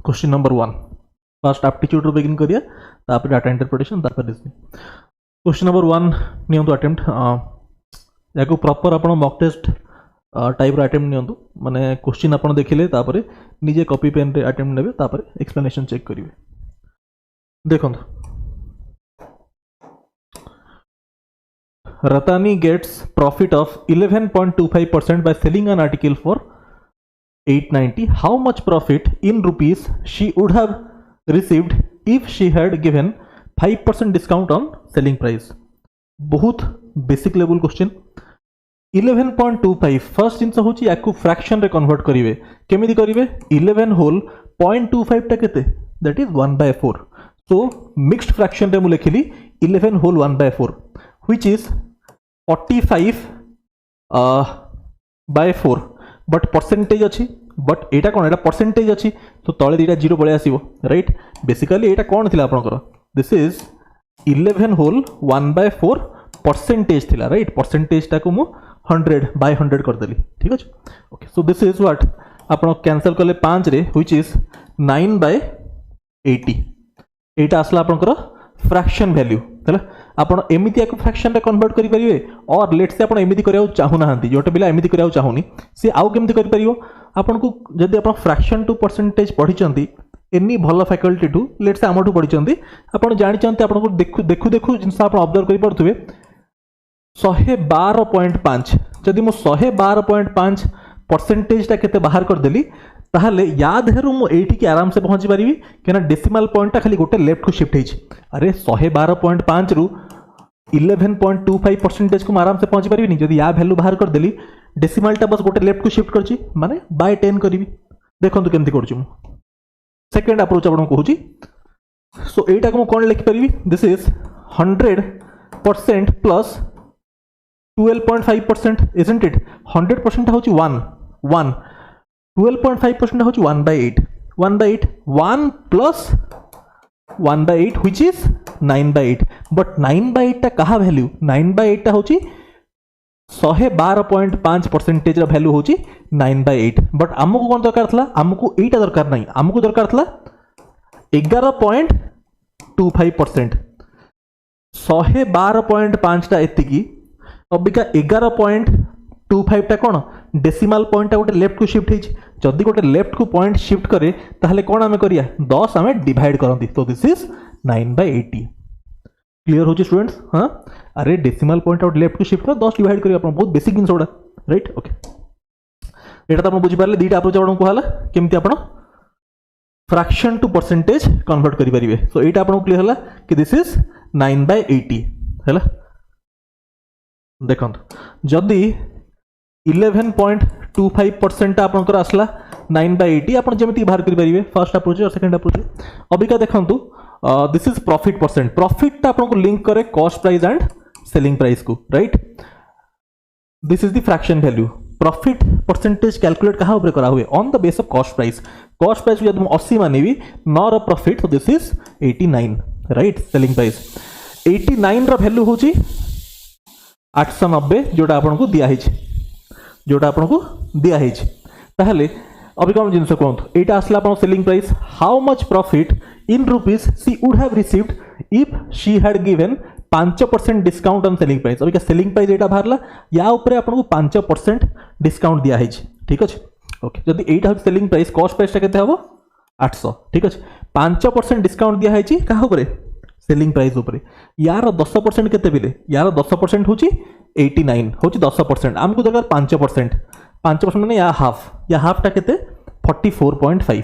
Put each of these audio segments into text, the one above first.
Question number 1 first aptitude रो begin करिया तापर data interpretation तापर रीजनिंग क्वेश्चन नंबर 1 नियंतु अटेम्प्ट याको प्रॉपर आपण मॉक टेस्ट टाइप रो अटेम्प्ट नियंतु माने क्वेश्चन आपण देखिले तापर निजे कॉपी पेन रे अटेम्प्ट नेबे तापर एक्सप्लेनेशन चेक करिवे देखंतु Ratani gets profit of 11.25% by selling an article for 890. How much profit in rupees she would have received if she had given 5% discount on selling price? बहुत basic level question 11.25 first जिनस होची याकू fraction रे convert करिवे केमिति करिवे 11 whole 0.25 टा केते that is 1/4 so mixed fraction रे मु लिखिली 11 whole 1/4 which is 45 by 4 but percentage अच्छी बट एटा कौन एटा परसेंटेज अच्छी तो तले दीटा जीरो पळे आसीबो राइट बेसिकली एटा कौन थिला आपनकर दिस इज 11 होल 1/4 परसेंटेज थिला राइट परसेंटेज टा को मु 100 by 100 कर देली ठीक अछि okay so this is what आपण कैंसिल करले 5 रे व्हिच इज 9/80 एटा आसला आपनकर फ्रैक्शन वैल्यू हैला आपण एमिति एक फ्रैक्शन रे कन्वर्ट करि परिबे और लेट्स से आपण एमिति करिया चाहू नाहंती जोटे पिला एमिति करिया चाहूनी से आउ केमिति करि परिबो आपण को जदी आपण फ्रैक्शन टू परसेंटेज पढी चंती एनी भलो फैकल्टी टू लेट्स से हमटू पढी चंती आपण जानि चंती आपण को देखु देखु जिंस आपण ऑब्जर्व करि परथुबे 112.5 जदी मो 112.5 परसेंटेज ता केते बाहर कर देली ताहले याद हेरु मु एठी की आराम से पहुंची पारिबी केना डेसिमल पॉइंट ता खाली गोटे लेफ्ट को शिफ्ट हेछि अरे 112.5 रु 11.25 परसेंटेज को आराम से पहुंची पारिबी जदी या वैल्यू बाहर कर देली डेसिमल ता बस गोटे लेफ्ट को शिफ्ट करछि माने बाय 10 करिवि देखंतु केमति करछु मु सेकंड अप्रोच आपण कहूछि सो एटा को कोन लिखि परिबी this is 100% plus 12.5% isn't it 100% होछि 1 12.5% होछि 1/8 1 plus 1/8 which is 9/8 but 9/8 टा कहा वैल्यू 9/8 टा होछि 112.5 परसेंटेज रा वैल्यू होछि 9/8 बट हमको कोन दरकार थला हमको एटा दरकार नहीं हमको दरकार थला 11.25% 112.5 टा एतिकी अबिका 11.25 टा कोन डेसिमल पॉइंट टा गोटे लेफ्ट को शिफ्ट हेछि जदी गोटे लेफ्ट को पॉइंट शिफ्ट करे ताहले कोन हमें करिया 10 हमें डिवाइड करंती तो दिस इज 9/80 क्लियर होछि स्टूडेंट्स हां अरे डेसिमल पॉइंट आउट लेफ्ट को शिफ्ट कर 10 डिवाइड करिया अपन बहुत बेसिक जिंस ओडा राइट ओके एटा त हम बुझी पारले दीटा अप्रोच आपण को हला केमति आपण फ्रैक्शन टू परसेंटेज कन्वर्ट करि परिबे सो एटा आपण क्लियर हला कि दिस इज 9/80 हला देखंतु जदी 11.25% आपनकर आसला 9/80 आपण जेमिति बाहर करि परिबे फर्स्ट अप्रोच और सेकंड अप्रोच अबिका देखंतु this is profit percent profit ता आपन को लिंक करे cost price and selling price को right this is the fraction value profit percentage calculate कहा ऊपर करा हुए on the base of cost price जब हम 80 मानिबी नॉर profit so this is 89 right selling price 89 रा वैल्यू होची 890 जोटा आपन को दिया हिच जोटा आपन को दिया हिच ताहले अभी कौन जिनस कहतु एटा आसला आपन selling price how much profit in rupees she would have received if she had given 5% discount on selling price अभी का सेलिंग प्राइस एटा बाहरला या ऊपर आपन को 5% डिस्काउंट दिया हिच ठीक अछि ओके जदी एटा सेलिंग प्राइस कॉस्ट प्राइस ता केते हबो 800 ठीक अछि 5% डिस्काउंट दिया हिच का ऊपर सेलिंग प्राइस ऊपर यार 10% केते बिले यार 10% होची 89 होची 10% हमको दरकार 5% माने या हाफ टा केते 44.5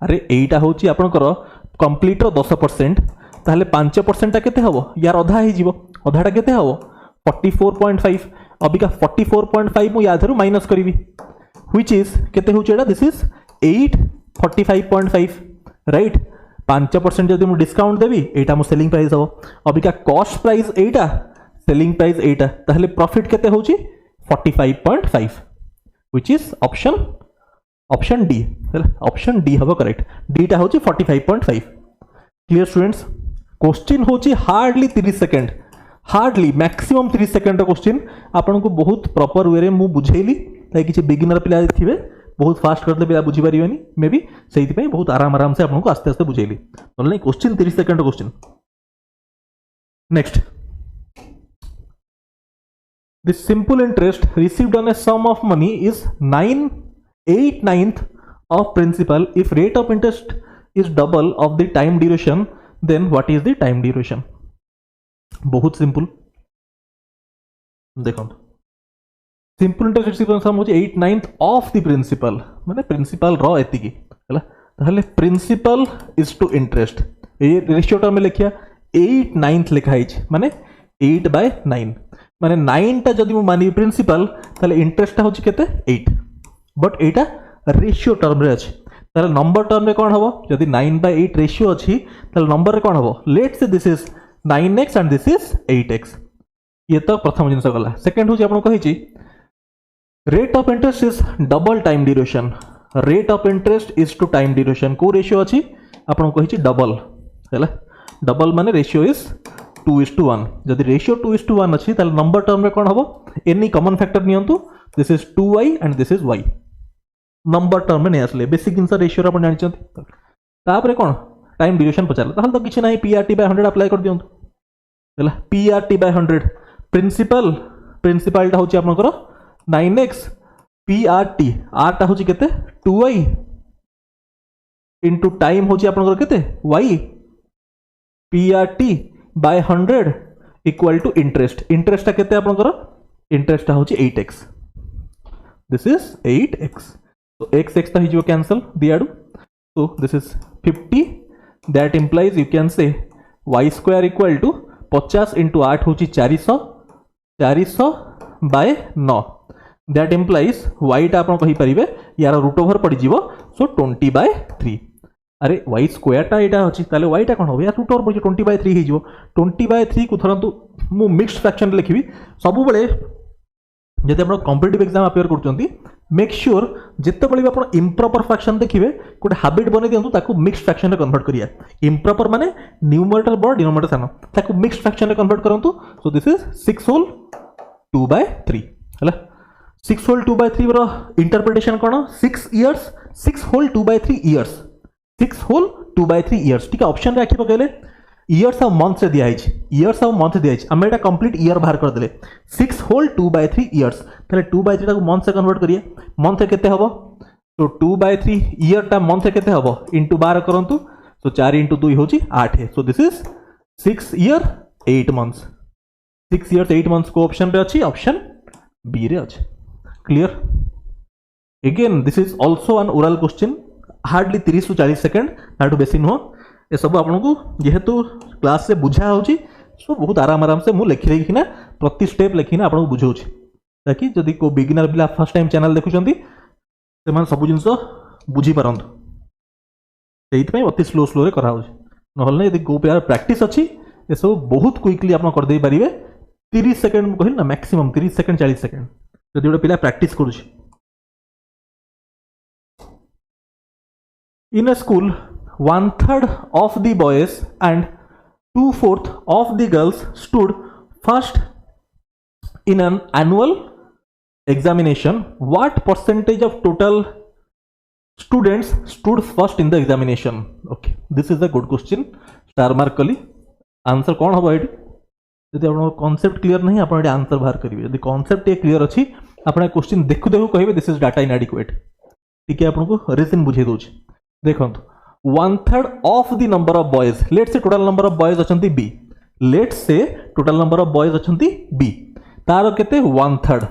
अरे एटा होची आपनकर कंप्लीट रो 10% ताहले 5% टा केते हबो यार आधा ही जीवो आधाटा केते हबो 44.5 अबिका 44.5 मु याधरु माइनस करिवि व्हिच इज केते होची एटा दिस इज 845.5 राइट 5% जदि मु डिस्काउंट देबी एटा मो सेलिंग प्राइस हो अबिका कॉस्ट प्राइस एटा सेलिंग प्राइस एटा ताहले प्रॉफिट केते होची 45.5 which is option D option D हबो करेक्ट डी टा होची 45.5 क्लियर स्टूडेंट्स क्वेश्चन होची hardly 30 second hardly maximum 30 second question आपन को बहुत प्रॉपर वे रे मु बुझेली ताकि किछि बिगिनर पिला थिबे बहुत फास्ट करदे पिला बुझी पारिबेनी मे बी सेहि पई बहुत आराम से आपको आस्ते आस्ते बुझेली नले नहीं question 30 second question next the simple interest received on a sum of money is 8/9 of principal. If rate of interest is double of the time duration, then what is the time duration? बहुत simple देखो simple interest received on sum हो 8/9 of the principal माने principal रो एति की हला ताहले principal is to interest ए रेशियो टर्म में लिखिया 8/9 लिखा है माने 8/9 माने 9 टा जदि मु मानी प्रिंसिपल ताले इंटरेस्ट होची केते 8 बट एटा रेशियो टर्म रे अछि ताले नंबर टर्म में कोन हबो जदि 9/8 रेशियो अछि ताले नंबर रे कोन हबो let's say this is 9x and this is 8x ये तो प्रथम जिनस गला सेकंड होची आपन कहि छी rate of interest is double time duration rate of interest is to time duration को रेशियो अछि आपन कहि छी डबल हैला डबल माने रेशियो इज 2:1 जदि रेशियो 2:1 अच्छी ताले नंबर टर्म में कौन हम एनी कॉमन फैक्टर नियंतु this is 2y and this is y number term में नहीं आसले बेसिक जिनस रेशियो आपण जानि छथि तापरे कौन टाइम ड्यूरेशन पचारले ताहले तो किछि नाही PRT/100 अप्लाई कर दियंतु हैला PRT/100 प्रिंसिपल टा होची आपनकर 9x PRT r टा होची केते 2y इनटू टाइम होची आपनकर केते y PRT by 100 equal to interest केते आपनकर इंटरेस्ट होची 8x this is 8x so x ता हिजो cancel दियाडू so this is 50 that implies you can say y square equal to 50 into 8 होची 400 by 9 that implies y टा आपण कहि परिबे यार रूट ओवर पड़ी जीवो so 20/3 अरे y स्क्वायर टा एटा अछि ताले y टा कोन हो या रूट ओवर पड़ी 20/3 हे जीवो 20/3 को थरंतु मु मिक्स्ड फ्रैक्शन लिखिबी सब बेले जदि आपण कॉम्पिटिटिव एग्जाम अपेयर करचंती मेक श्योर जिते बळे आपण इम्प्रॉपर फ्रैक्शन देखिबे गोटे हैबिट बने दियंतु ताकू मिक्स्ड फ्रैक्शन रे कन्वर्ट करिया इम्प्रॉपर माने न्यूमरेटर बड़ डिनोमिनेटर सान ताकू मिक्स्ड फ्रैक्शन रे कन्वर्ट करंतु सो दिस इज 6 होल 2/3 हला 6 होल 2/3 रो इंटरप्रिटेशन कोन 6 years 6 whole 2/3 years 6 whole 2/3 years ठीक है ऑप्शन रे आखि पकेले इयर्स ऑफ मंथ से दिया है इयर्स ऑफ मंथ दिया है हम एटा कंप्लीट ईयर बाहर कर देले 6 होल 2/3 इयर्स ताले 2/3 को मंथ से कन्वर्ट करिए मंथ केते हबो तो 2/3 ईयर टा मंथ केते हबो इनटू 12 करंतु तो 4 × 2 होची 8 है सो this is 6 year 8 months 6 years 8 months को ऑप्शन रे अछि ऑप्शन बी रे अछि clear again this is also an oral question hardly 30 to 40 second Naatu बेसी नो ए सब आपको जेहेतु क्लास से बुझा होची सो बहुत आराम से मु लिखि लेकिना प्रति स्टेप लिखिना आपको बुझाऊँ ताकि जदि को बिगिनर पिला फर्स्ट टाइम चैनल देखुचंती से मान सब जिंस बुझी पारंतु सेहित अति स्लो रे करा होची नहले यदि को प्यार प्रैक्टिस अछि ए सब बहुत क्विकली आप कर दे पारिबे 30 सेकंड मु कहिन ना मैक्सिमम 30 सेकंड 40 सेकंड जदि गोटे पिला प्रैक्टिस करूची इन अ school 1/3 of the boys and 2/4 of the girls stood first in an annual examination. What percentage of total students stood first in the examination? Okay, this is a good question. Star mark कली answer कौन हम ये यदि आप concept clear नहीं आप answer बाहर करेंगे यदि कॉन्सेप्ट ये क्लियर अच्छी आप क्वेश्चन देखु देखु कहे दिस इज डाटा इनएडिक्वेट ठीक है आपको रीजन बुझे दूसरी देखो 1/3 of the number of boys let's say total number of boys अछंती b let's say total number of boys अछंती b तार केते 1/3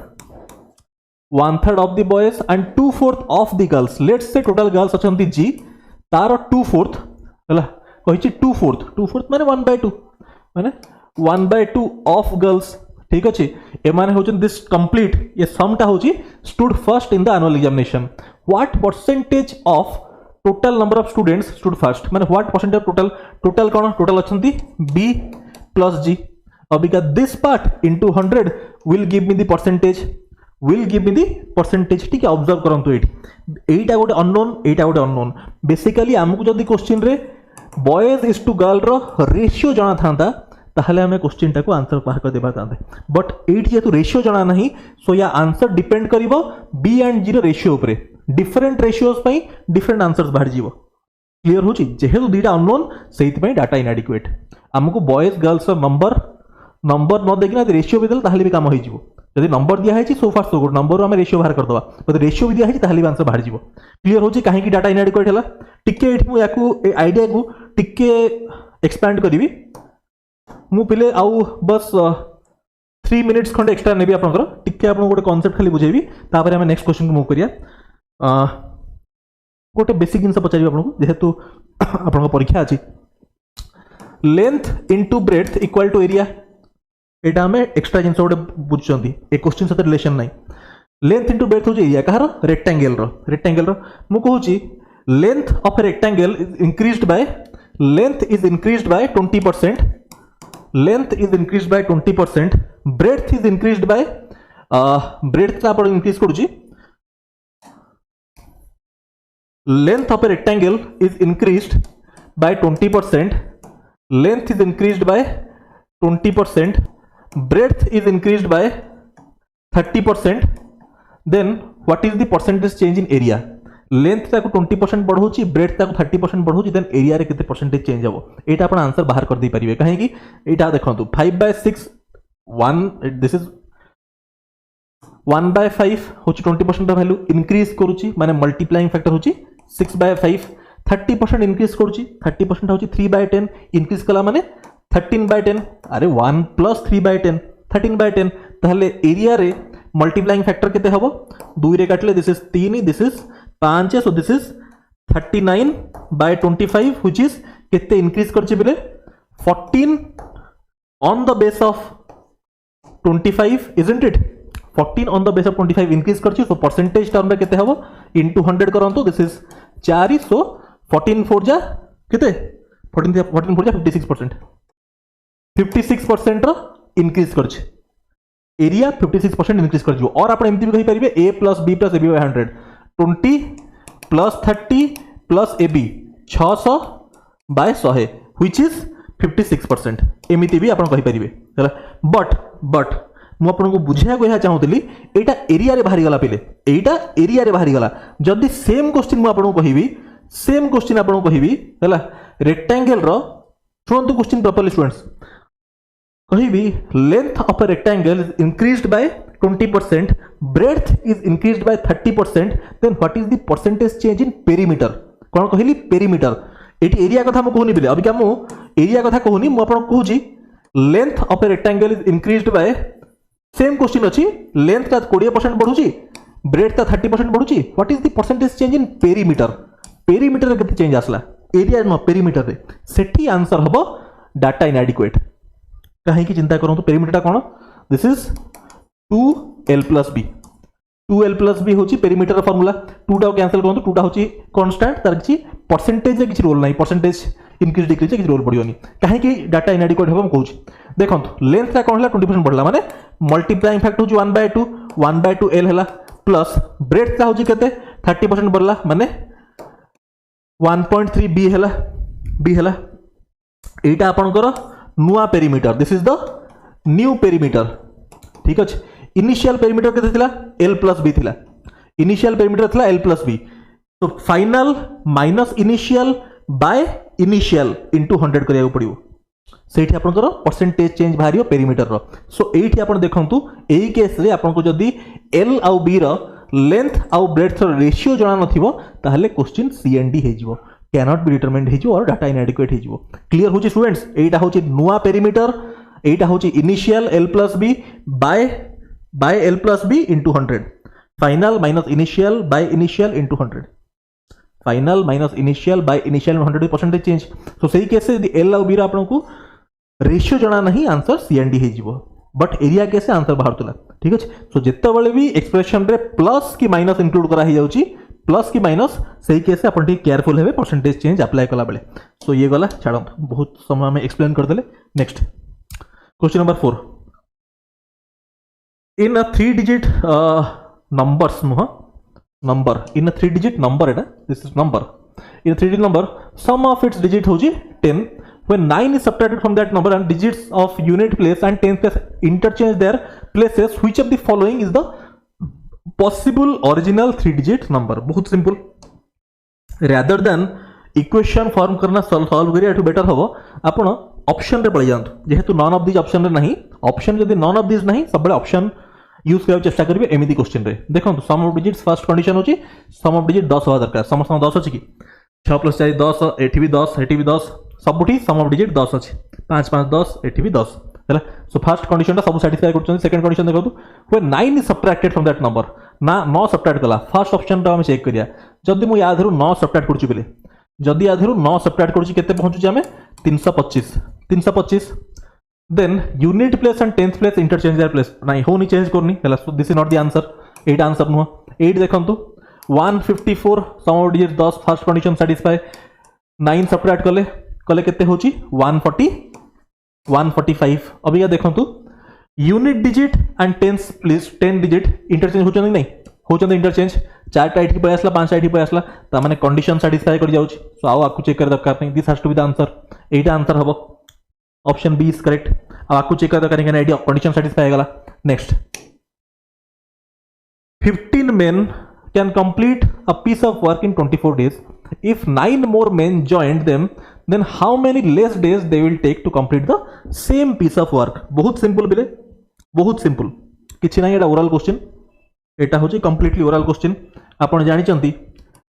of the boys and 2/4 of the girls let's say total girls अछंती g तार 2/4 हला कहिछि 2/4 माने 1/2 माने 1/2 of girls ठीक अछि ए माने होचन this complete ये सम टा होची stood first in the annual examination what percentage of total number of students stood first माने what percentage of total कौन total अछंती b plus g Abika this part into 100 will give me the percentage ठीक है observe करंतु एटा गोटे unknown basically हमकु जदी question रे boys is to girl रो ratio जाना थांता ताहले हमें क्वेश्चन टाको आंसर बाहर कर देबा तांते बट एट जेतु रेशियो जाना नहीं सो या आंसर डिपेंड करिवो b एंड g रो रेशियो ऊपर डिफरेंट रेशियोज पई डिफरेंट आंसर्स बाहर जीवो क्लियर होची जेहेतु दुईटा अननोन सेहित पई डाटा इनएडिक्वेट हमको बॉयज गर्ल्स नंबर नंबर न देखिना रेशियो भी देल ताहले भी काम होई जीवो यदि नंबर दिया है सो फार सो गुड नंबर आम रेशियो बाहर करदे यदि रेशियो भी दिया है ताहले भी आंसर बाहर जीवो क्लियर होची कहीं डाटा इनएडिक्वेट है टिके एठी मु याकू आइडिया को टिके एक्सपैंड करी मु पिले आउ बस 3 मिनिट्स खंडे एक्स्ट्रा नेबी आपनकर टिके आपन गोटे कांसेप्ट खाली बुझेबी तापर हम नेक्स्ट क्वेश्चन को मूव करिया गोटे बेसिक जिनस पचारि आपनको जेहेतु आपन परीक्षा अछि length into breadth equal to area एटा हमें एक्स्ट्रा जिनस गोटे बुझचंती ए क्वेश्चन साथ रिलेशन नाही लेंथ इनटू ब्रेड्थ हो एरिया कहार रेक्टेंगल रो मु कहूची length of a rectangle is increased by length is increased by 20% length is increased by 20% breadth is increased by breadth आपण इंक्रीज करूची length of a rectangle is increased by 20% length is increased by 20% breadth is increased by 30%, then what is the percentage change in area? Length ताको 20% बढ़ौची breadth ताको 30% बढ़ौची then area रे केते percentage change हबो एटा आपण answer बाहर कर दै परिबे काहे कि एटा देखंतु 5/6 1 दिस इज 1/5 होची 20% रा वैल्यू इंक्रीज करूची माने मल्टीप्लाइंग फैक्टर होची 6/5 30% इंक्रीज करूची 30% होची 3/10 इंक्रीज कला माने 13/10 अरे 1 + 3/10 13/10 ताहले एरिया रे मल्टीप्लाइंग फैक्टर केते हबो 2 रे काटले this is 3 this is 5 so this is 39/25 which is केते इंक्रीज करचे बेले 14 on the base of 25 isn't it 14 on the base of 25 increase करचे सो परसेंटेज टर्म रे केते हबो इनटू 100 करंतो दिस इज 4 सो 14 4 जा केते 14 4 जा 56% 56% रो इंक्रीज करछ एरिया 56% इंक्रीज कर जो और आपण एमती भी कहि परिबे a + b + ab 100 20 + 30 + ab 600/100 which is 56% एमती भी आपण कहि परिबे हला बट मु आपन को बुझिया को चाहूतली एटा एरिया रे बाहरी गला पिले एटा एरिया रे बाहरी गला जदी सेम क्वेश्चन मु आपन को कहिबी सेम क्वेश्चन आपन को कहिबी हला रेक्टेंगल रो सुनंतु क्वेश्चन प्रॉपर्ली स्टूडेंट्स कहिबी length of a rectangle is increased by 20% breadth is increased by 30% then what is the percentage change in perimeter कोन कहली perimeter एटी एरिया कथा म कहूनी बिले अभी का मु एरिया कथा कहूनी मु आपन कहूची length of a rectangle is increased by same question अछि लेंथ का 20% बढ़ुची ब्रेड्थ का 30% बढ़ुची what is the percentage change in perimeter perimeter रे केते चेंज आसला एरिया न पेरीमीटर रे सेठी आंसर हबो डाटा इनएडिक्वेट कहीं की चिंता करूँ तो पेरीमीटर कौन this is 2l + b 2l + b होची पेरीमीटर फार्मूला 2 टा कैंसिल करंतु 2 टा होची कांस्टेंट तार किछि परसेंटेज रे किछि रोल नाही परसेंटेज इंक्रीज डिक्रीज किछि रोल पडियोनी काहे कि डाटा इनएडिक्वेट हम कहूची देखंतु लेंथ का कोन हला 20% बढ़ला माने मल्टीप्लाइंग फैक्टर होची 1/2 l हला प्लस ब्रेड्थ का होची केते 30% बढ़ला माने 1.3 b हला एटा आपनकर नुआ perimeter this is the new perimeter ठीक अछि इनिशियल पेरीमीटर केते थिला l + b थिला इनिशियल पेरीमीटर थिला l + b तो final minus initial by initial into 100 करिया पड़ियो सेठी आपनकर परसेंटेज चेंज भारियो पेरीमीटर रो सो एठी आपन देखंतु एही केस रे आपन को जदी l आउ b रो लेंथ आउ ब्रेड्थ रो रेशियो जणा नथिबो ताहले क्वेश्चन सी एंड डी हे जिवो cannot be determined हे जिवो और डाटा इनएडिक्वेट हे जिवो क्लियर होची स्टूडेंट्स एटा होची नुआ पेरीमीटर एटा होची initial l + b by l + b into 100 final minus initial by initial into 100 final minus initial by initial 100 percentage change so सही केस यदि l और b रा आपन को रेशियो जणा नहीं आंसर सी एंड डी हे जिवो बट एरिया केस आंसर बाहरतला ठीक अछि सो जेते बेले भी एक्सप्रेशन रे प्लस की माइनस इंक्लूड करा ही जाउची प्लस की माइनस सही केस से अपन केयरफुल हेबे परसेंटेज चेंज अप्लाई कला बेले सो ये गला छाड़ बहुत समय में एक्सप्लेन कर देले next question number 4 in a 3 digit numbers number in a 3 digit number एटा this is number in a 3 digit number sum of its digit होजी 10 when 9 is subtracted from that number and digits of unit place and tens place interchange their places which of the following is the possible original 3 digit number बहुत simple rather than equation form करना solve करिया एठू better हबो आपण option रे पळि जांतु जेहेतु none of this option रे नहीं ऑप्शन जदी नॉन ऑफ दिस नहीं सब बळे ऑप्शन यूज करबा चेष्टा करिवे एमिति क्वेश्चन रे देखंतु सम ऑफ डिजिट्स फर्स्ट कंडीशन होची सम ऑफ डिजिट 10 होवा दरकार समस्त 10 अछि कि 6 + 4 10 एठी भी 10 एठी भी 10 सबुठी सम ऑफ डिजिट 10 अछि 5 5 10 एठी भी 10 हैला सो फर्स्ट कंडीशन ता सब सैटिस्फाई करछन सेकंड कंडीशन देखंतु when 9 is subtracted from that number ना 9 सब्ट्रैक्ट कला फर्स्ट ऑप्शन ता हम चेक करिया जदी मु या धरु 9 सब्ट्रैक्ट करछु बेले जदी या धरु 9 सब्ट्रैक्ट करछु केते पहुंचु जामे 325 then unit place and tenth place interchange their place नाही होनी चेंज करनी हैला so this is not the answer 8 answer नुह 8 देखंतु 154 sum of digit 10 first condition satisfy 9 subtract कले केते होची 145 अबिया देखंतु unit digit and tenth place 10 digit interchange होचन नहीं होचन इंटरचेंज 4 टा एठी पे आसला 5 टा एठी पे आसला ता माने कंडीशन सैटिस्फाई कर जाउची सो आउ आकु चेक कर दरकार नहीं this has to be the answer 8 answer हबो ऑप्शन बी इज करेक्ट अब आपको चेक कर दरकार नहीं आईडी कंडीशन सैटिस्फाई गला next 15 men can complete a piece of work in 24 days if 9 more men joined them then how many less days they will take to complete the same piece of work बहुत simple बिले बहुत simple किछि नाही एटा oral question एटा होची completely oral question आपण जानि चंती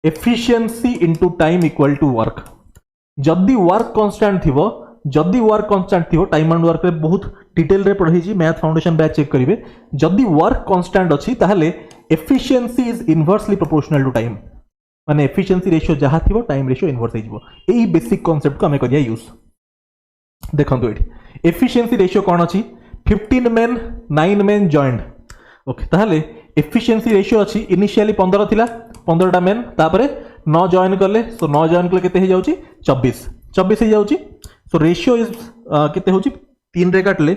efficiency into time equal to work जदी वर्क कांस्टेंट थिवो जदी वर्क कांस्टेंट थिवो टाइम एंड वर्क रे बहुत डिटेल रे पढाई छी मैथ फाउंडेशन बैच चेक करिवे जदी वर्क कांस्टेंट अछि ताहले efficiency is inversely proportional to time माने एफिशिएंसी रेशियो जहा थिवो टाइम रेशियो इनवर्स हे जिवो एई बेसिक कांसेप्ट को हमें करिया यूज देखंतु एठी एफिशिएंसी रेशियो कोन अछि 15 men 9 men joined ओके ताहले एफिशिएंसी रेशियो अछि इनिशियली 15 थिला 15 टा मेन तापरे 9 जॉइन करले सो 9 जॉइन करले केते हे जाउची 24 हे जाउची सो रेशियो इज केते होची 3 रे काटले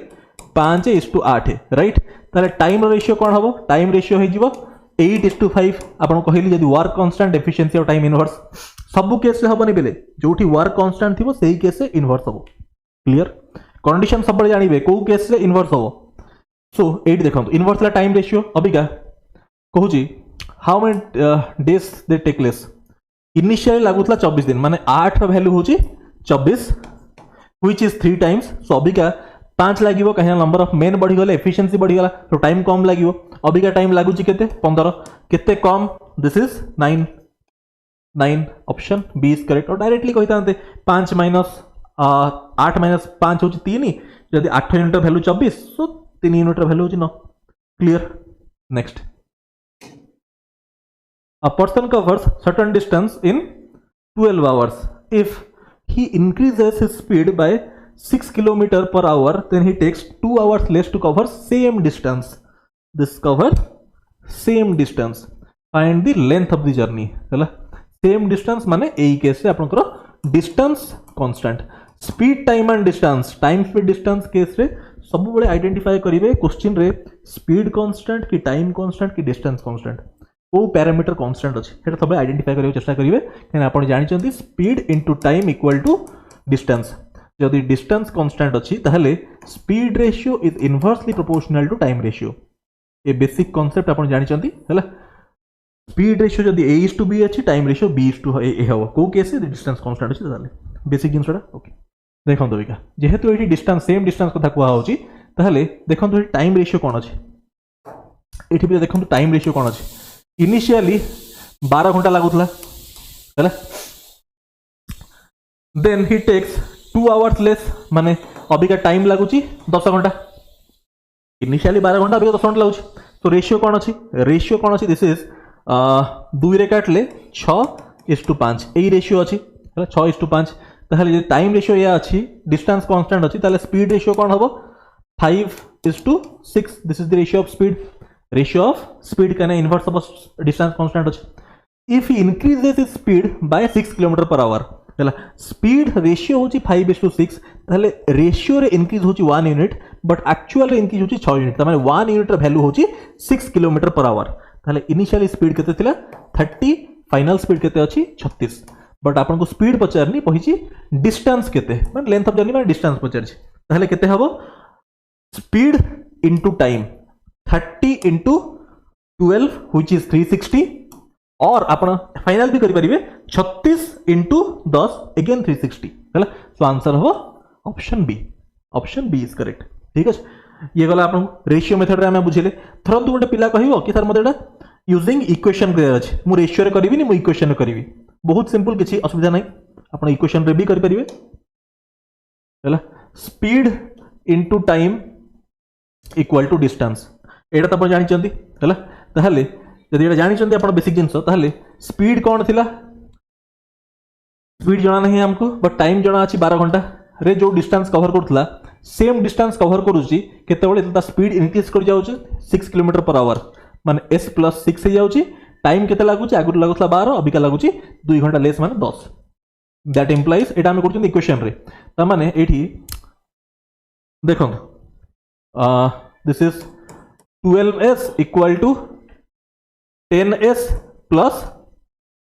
5:8 राइट ताले टाइम रेशियो कोन हबो टाइम रेशियो हे जिवो 8:5 आपण कहली जदी वर्क कांस्टेंट एफिशिएंसी और टाइम इनवर्स सब केस रे हबनी बेले जोठी वर्क कांस्टेंट थिवो सेही केस रे इनवर्स हबो क्लियर कंडीशन सब बळे जानिबे को केस रे इनवर्स हबो सो 8 देखंतु इनवर्स ला टाइम रेशियो अबिका कहूची how many days they take less initially लागुतला 24 दिन माने 8 रो वैल्यू होची 24 व्हिच इज 3 टाइम्स सो अबिका 5 लागिवो कहिया नंबर ऑफ मेन बढ़ी गले एफिशिएंसी बढ़ी गला तो टाइम कम लागिवो अबिका टाइम लागुची केते 15 केते कम this is 9 option B is correct और डायरेक्टली कहितांते 5 माइनस 8 माइनस 5 होची 3 जदी 8 unit value 24 so 3 unit value होची 9 clear next A person covers certain distance in 12 hours. If he increases his speed by 6 km per hour, then he takes 2 hours less to cover same distance. This cover same distance. Find the length of the journey. है same distance माने ए case से आपनकर distance constant. Speed time and distance. Time speed distance case रे सब बड़े identify करिवे question रे speed constant की time constant की distance constant. को पैरामीटर कांस्टेंट अछि हेटा सब आइडेंटिफाई करियो चेष्टा करिवे केन आपण जानि चंती speed into time equal to distance जदि डिस्टेंस कांस्टेंट अछि ताहले speed ratio is inversely proportional to time ratio a basic concept आपण जानि चंती हैला स्पीड रेशियो जदि a is to b अछि time ratio b is to a हो को केस डिस्टेंस कांस्टेंट अछि ताहले बेसिक जिंसडा ओके देखंतो बिका जेहेतु एठी डिस्टेंस सेम डिस्टेंस कथा कुआ होछि ताहले देखंतो एठी टाइम रेशियो कोन अछि एठी भी देखंतो टाइम रेशियो कोन अछि इनिशियली 12 घंटा लागुतला हैला then he takes 2 hours less माने अबिका टाइम लागुची 10 घंटा इनिशियली 12 घंटा अबिका 10 घंटा लागुची तो रेशियो कोन अछि दिस इज 2 रे काटले 6:5 एई रेशियो अछि हैला 6:5 ताहले जे टाइम रेशियो या अछि डिस्टेंस कांस्टेंट अछि ताहले स्पीड रेशियो कोन हबो 5:6 this is the ratio of speed ratio of speed can inverse of distance constant अछि if he increases his speed by 6 km per hour हैला speed ratio होची 5:6 ताले ratio रे increase होची 1 unit but actual रे increase होची 6 unit तमाने 1 unit रे value होची 6 km per hour ताले initially speed केते थिला 30 final speed केते अछि 36 but आपन को speed पचारनी पहिची distance केते माने length of journey माने distance पचारछि ताले केते हबो speed into time 30 into 12 which is 360 और आपण फाइनल भी करि परिबे 36 into 10 again 360 हैला। सो आंसर हो ऑप्शन बी इज करेक्ट। ठीक अछि ये गला आपण रेशियो मेथड रे हम बुझिले। थरंतु गोटे पिला कहिवो कि सर मते एटा यूजिंग इक्वेशन करे अछि मु रेशियो रे करबिनी मु इक्वेशन रे करबी। बहुत सिंपल किछि असुविधा नै आपण इक्वेशन रे भी करि परिबे हैला। Speed into time equal to distance एटा त आपण जानि चंदी हैला। ताहले यदि एटा जानि चंदी आपण बेसिक जिंस ताहले स्पीड कोन थिला स्पीड जणा नहीं हमको बट टाइम जणा अछि 12 घंटा रे जो डिस्टेंस कवर करथला सेम डिस्टेंस कवर करूची केतेबेले ता स्पीड इंक्रीज कर जाउची 6 किलोमीटर पर आवर माने s + 6 हे जाउची। टाइम केते लागुची आगु लागुतला 12 अबिका लागुची 2 घंटा लेस माने 10 दैट इंप्लाइज एटा हम करचन इक्वेशन रे त माने एठी देखो this is 12s equal to 10s plus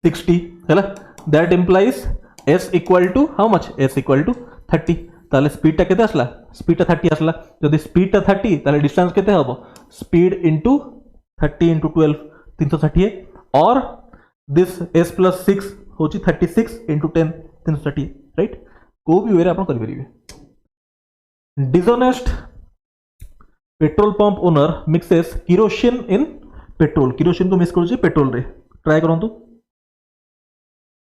60 हैला। That implies s equal to how much s equal to 30 ताले स्पीड टा केते आसला स्पीड टा 30 आसला। जदि स्पीड टा 30 ताले डिस्टेंस केते हबो स्पीड इनटू 30 इनटू 12 360 और दिस s प्लस 6 होची 36 इनटू 10 360 राइट। को भी वेरे आपण करि परिबे। Dishonest petrol pump owner mixes kerosene in petrol kerosene को मिक्स करूची पेट्रोल रे ट्राई करंतु।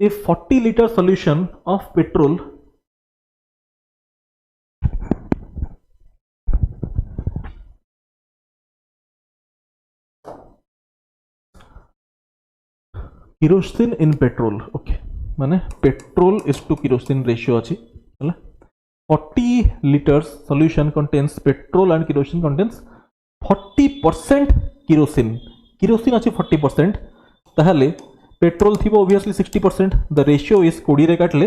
If 40 litre solution of petrol kerosene in petrol okay माने petrol is to kerosene ratio अछि हैला। 40 liters solution contains petrol and kerosene contains 40% kerosene अच्छी 40% ताहले petrol थी obviously 60%। the ratio is 20 रे काटले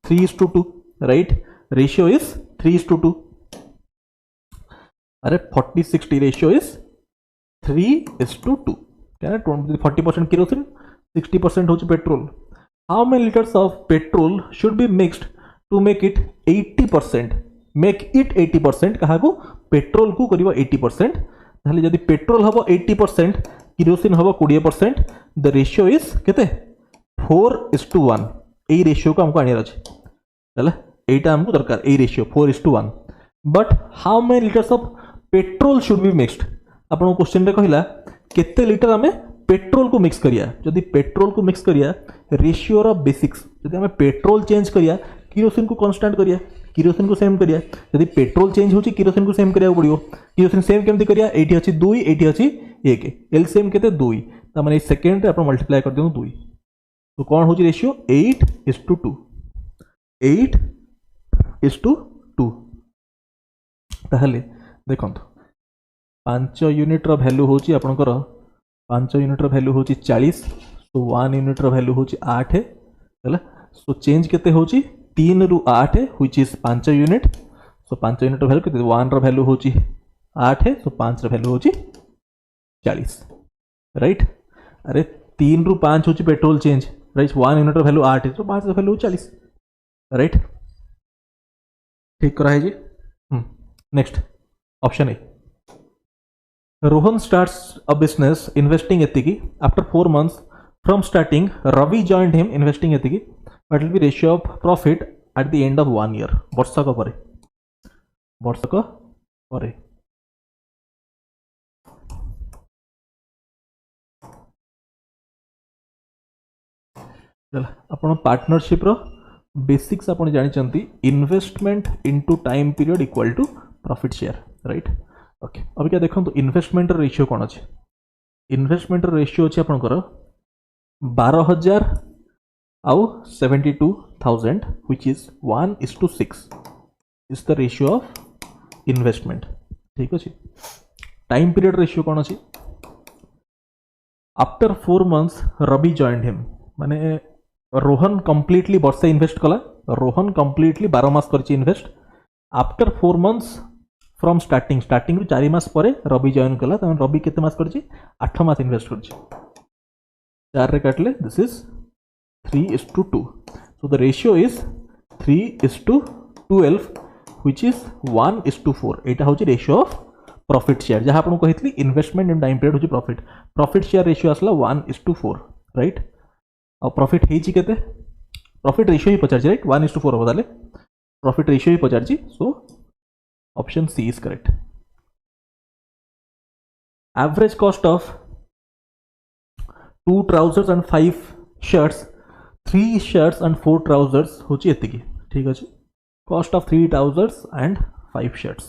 3:2 right ratio is 3:2 अरे 40-60 ratio is 3:2 क्या 40% kerosene 60% होची petrol. how many liters of petrol should be mixed to make it 80% कहा को पेट्रोल को करिवो 80% ताहले जदि पेट्रोल हबो 80% किरोसिन हबो 20% द रेशियो इज केते 4:1 एई रेशियो को हमको आनियर अछि हैला। एटा हमको दरकार एई ratio 4:1 but how many litres of petrol should be mixed आपण क्वेश्चन रे कहिला केते लीटर हमें पेट्रोल को मिक्स करिया। जदि पेट्रोल को मिक्स करिया रेशियो रो बेसिक्स जदि हमें पेट्रोल चेंज करिया किरोसिन को कांस्टेंट करिया किरोसिन को सेम करिया। यदि पेट्रोल चेंज होची किरोसिन को सेम करिया पड़ियो। किरोसिन सेम केमति करिया एठी अछि 2 एठी अछि 1 एलसीएम केते 2 त माने सेकंड रे आपण मल्टीप्लाई कर दियो 2 तो कोन होची रेशियो 8:2 8:2 ताहले देखंतु 5 यूनिट रो वैल्यू होची आपनकर 5 यूनिट रो वैल्यू होची 40 तो 1 यूनिट रो वैल्यू होची 8 हैला। सो चेंज केते होची 3 रु 8 which is 5 unit. So 5 unit value केते 1 रो वैल्यू होची 8 सो 5 रो वैल्यू होची 40 राइट। अरे 3 रु 5 होची पेट्रोल चेंज राइट 1 यूनिट रो वैल्यू 8 तो 5 रो वैल्यू 40 राइट। ठीक करा है जी। Next option A Rohan starts a business investing एतिकी after 4 months from starting Ravi joined him investing एतिकी what will be ratio of profit at the end of 1 year वर्षक परे आपण पार्टनरशिप रो बेसिक्स आपण जानि चंती investment into time period equal to profit share right okay. अब क्या देखो तो इन्वेस्टमेंट रेशियो कौन अच्छे इन्वेस्टमेंट रेशियो अच्छे आपंकर 12,000 आउ 72,000 which is 1:6 is the ratio of investment ठीक अच्छे। टाइम पीरियड रेशियो कौन अच्छे after 4 months Ravi joined him माने रोहन कंप्लीटली वर्षे इन्वेस्ट कला रोहन कंप्लीटली 12 मास करची invest after 4 months from starting रु 4 मास परे रवि जॉइन कला त रवि केते मास करची 8 मास इन्वेस्ट करची 4 रे काटले this is 3:2 so the ratio is 3:12 which is 1:4 एटा होची रेशियो ऑफ प्रॉफिट शेयर जहाँ आपको कही इन्वेस्टमेंट इन टाइम पीरियड हूँ प्रॉफिट शेयर रेशियो आसला 1:4 राइट और प्रॉफिट होती केते प्रॉफिट रेशियो ही पचार राइट 1:4 हम ताले प्रॉफिट रेशियो ही पचार so option C is correct average cost of 2 trousers and 5 shirts 3 shirts and 4 trousers होची एतिकी ठीक अछि cost of 3 trousers and 5 shirts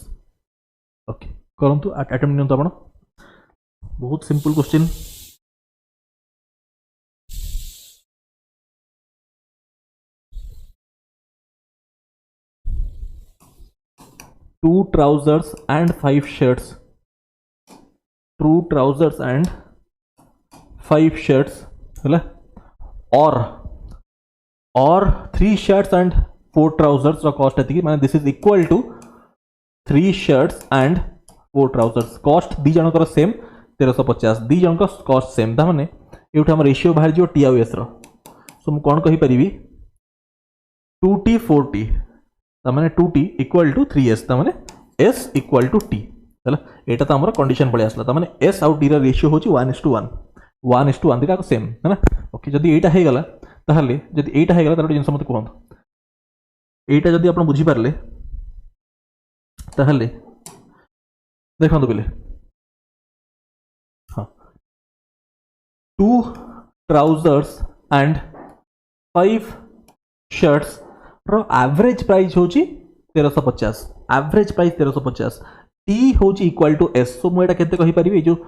okay करंतु अटेम्प्ट नियंतु आपण बहुत simple question two trousers and 5 shirts 2 trousers and 5 shirts or 3 shirts and 4 trousers cost है माने this is equal to 3 shirts and 4 trousers cost दी जनकर सेम 1350 दी जनकर कॉस्ट सेम ता माने एउठ हम रेशियो बाहर जो टी आउ एस रो सो मु कोन कहि परिबी 2t 4t ता माने 2t इक्वल टू 3s ता माने s इक्वल टू t हैला एटा तो हमर कंडीशन पळे आसला ता माने s आउ t रा रेशियो होची 1:1 1:1 दिटा सेम है ना ओके जदि एटा हे गला ताहले जदि एटा हे गला तार जिंस मते कहंत एटा जदि आपण बुझी पारले ताहले देखंतु बेले हां 2 trousers and 5 shirts रो एवरेज प्राइस होची 1350 एवरेज प्राइस 1350 t होची इक्वल टू s सो मु एटा केते कहि परिबी जो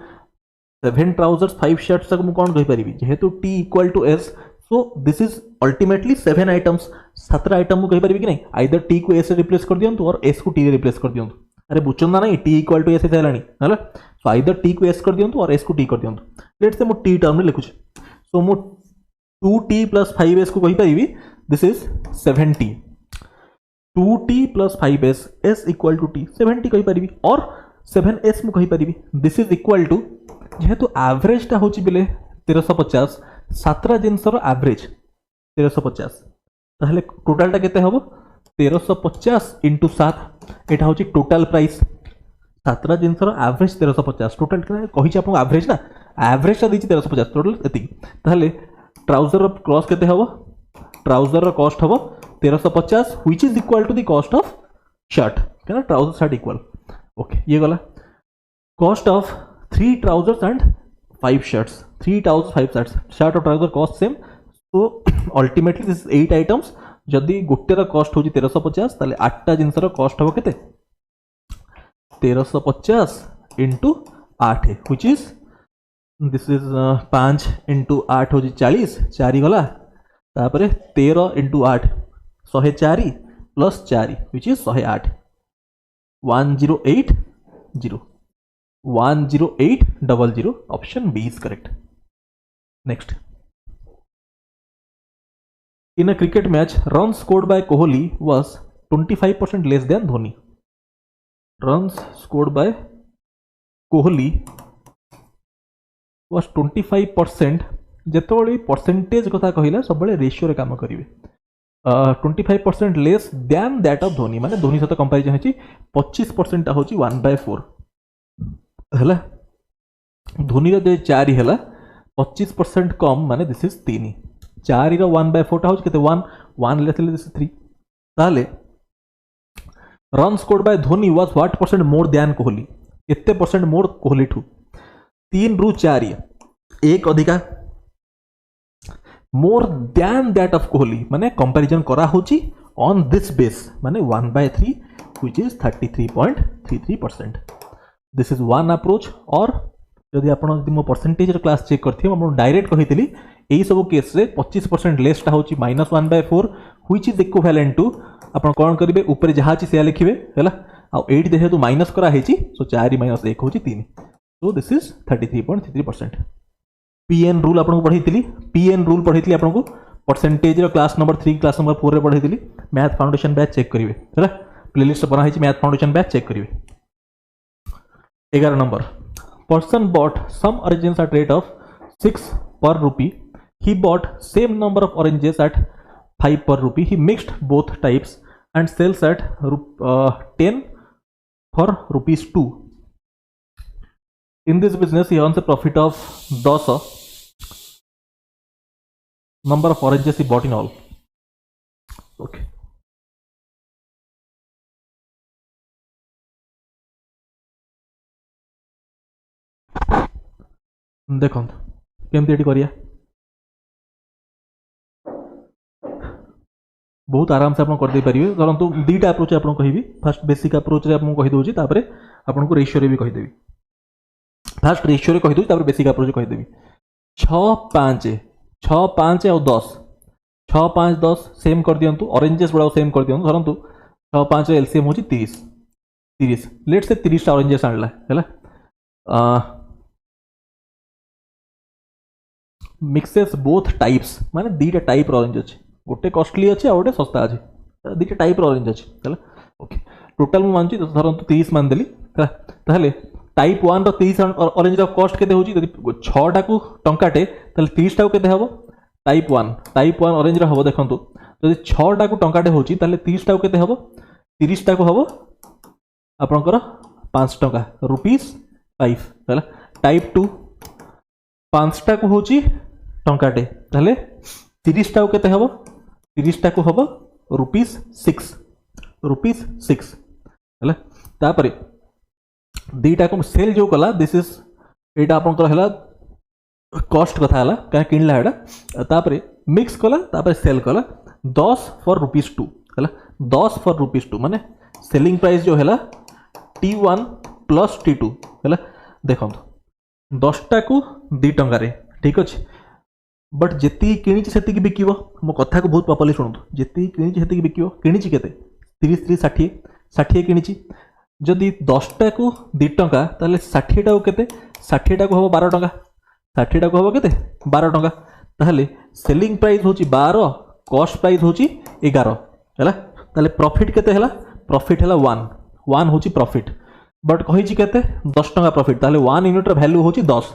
7 trousers 5 shirts तक मु कोन कहि परिबी जेहेतु t equal to s so this is ultimately 7 items 7 item मु कहि परिबी कि नहीं आइदर t को s से रिप्लेस कर दियंतु और s को t रे रिप्लेस कर दियंतु अरे बुचंदा नहीं t इक्वल टू s हेलानी हला सो आइदर t को s कर दियंतु और s को t कर दियंतु लेट्स से मु t टर्म में लिखुछ सो मु 2t + 5s को कहि परिबी this is 7t 2t + 5s s equal to t 7t कहि परिबी और 7s मु कहि परिबी दिस इज इक्वल टू जेहेतु एवरेज टा होची बिले 1350 7 जिनसर एवरेज 1350 ताहले टोटल टा केते हबो 1350 * 7 एटा होची टोटल प्राइस 7 जिनसर एवरेज 1350 टोटल कहि छी आपन एवरेज ना एवरेज टा दिछि 1350 टोटल एति ताहले ट्राउजर रो कॉस्ट केते हबो ट्राउजर रो कॉस्ट हबो 1350 which is equal to the cost of shirt केना ट्राउजर शर्ट इक्वल ओके ये गला cost of 3 trousers and 5 shirts 3 trousers 5 shirts shirt और trouser cost same so ultimately this is 8 items जदि गोटे रा कॉस्ट होची 1350 ताले 8टा जिंस रा कॉस्ट हो केते 1350 * 8 व्हिच इज दिस इज 5 * 8 होची 40 4 गला तापरे 13 * 8 104 + 4 which is 108 1080 10800 option B is correct. Next, in a cricket match, runs scored by Kohli was 25% less than Dhoni. Runs scored by Kohli was 25%. जेतोळे percentage कथा कहिला सबले रेशियो रे काम करिवे 25% less than that of Dhoni माने धोनी सहित कंपैरिजन होची 25% होची 1/4 हला धोनी रे 4 हला 25% कम माने दिस इज 3 4 रो 1/4 टा होची केते 1 लेथले दिस 3 ताले run scored by Dhoni was what percent more than Kohli केते परसेंट मोर कोहली ठू 3 रु 4 एक अधिका more than that of Kohli माने कंपैरिजन करा होची ऑन दिस बेस माने 1/3 which is 33.33%. This is one approach और जदि आपण जदि मो परसेंटेज रे क्लास चेक करथि हम डायरेक्ट कहितली एई सब केस रे 25% लेस टा होची -1/4 व्हिच इज इक्विवेलेंट टू आपण कोन करिवे ऊपर जहा छि से लिखिबे हैला आ 8 जेहेतु माइनस करा हेची सो 4 - 1 होची 3 सो दिस इज 33.33%. पीएन रूल आपन को पढैतिली पीएन रूल पढैतिली आपन को परसेंटेज रो क्लास नंबर 3 क्लास नंबर 4 रे पढैतिली मैथ फाउंडेशन बैच चेक करिवे हैला प्लेलिस्ट बना हेची मैथ फाउंडेशन बैच चेक करिवे. 11 number person bought some oranges at rate of 6 per rupee. He bought same number of oranges at 5 per rupee. He mixed both types and sells at 10 for rupees 2. In this business he earns a profit of 10 number of oranges he bought in all. Okay. देखो केमती eighty करिया बहुत आराम से आप कर पारे धरतु दुईटा अप्रोच आपको कहि फास्ट बेसिक अप्रोच आपको कहीदे तापर आपको रेशियो भी कहीदेवी फास्ट रेशियो कहीदे बेसिक अप्रोच कहीदेवी 6 5 और 10 6 5 10 सेम कर दिंतु ऑरेंजेस गुड़ा सेम कर दिंतु धरतु 6 5 एलसीएम हूँ 30 लेट से 30 ऑरेंजेस आणला है मिक्सेस बोथ टाइप्स माने दीटा टाइप ऑरेंज अच्छे गोटे कॉस्टली अच्छे और गोटे सस्ता अच्छे दीटा टाइप ऑरेंज अच्छे है ओके टोटाल मुझे मानुची धरतु 30 मानदेली ताहले टाइप 1 30 ऑरेंज कॉस्ट केते होची यदि 6टा को टंकाटे ताहले 30 टा को केते हबो टाइप 1 ऑरेंज रो हबो देखंतु यदि 6टा को टंकाटे होची ताहले 30 टा को केते हबो 30 टा को हबो आपनकर 5 टंका रुपीस 5 है टाइप 2 5टा को होची टंकाटे ताहले 30 टा को केते हबो 30 टा को हबो रुपीस 6 है तापरे दीटा को सेल जो कला दिस इज एटा आपनकर हला कॉस्ट कथा हला का किनला एटा तापरे मिक्स कला तापरे सेल कला 10 फॉर रुपीस 2 हला 10 फॉर रुपीस 2 माने सेलिंग प्राइस जो हला T1 प्लस T2 हला देखंतु 10टा को 2 टंका रे ठीक अछि बट जेती किनिछि सेती की बिकिबो मो कथा को बहुत प्रॉपर्ली सुनतु जेती किनिछि सेती की बिकिबो किनिछि केते 30 60 60 किनिछि जदि 10टा को 2 टंका ताले 60टा को केते 60टा को हबो 12 टंका 60टा को हबो केते 12 टंका ताले सेलिंग प्राइस होची 12 कॉस्ट प्राइस होची 11 हैला ताले प्रॉफिट केते हैला प्रॉफिट हैला 1 होची प्रॉफिट बट कहिछि केते 10 टंका प्रॉफिट ताले 1 यूनिट रो वैल्यू होची 10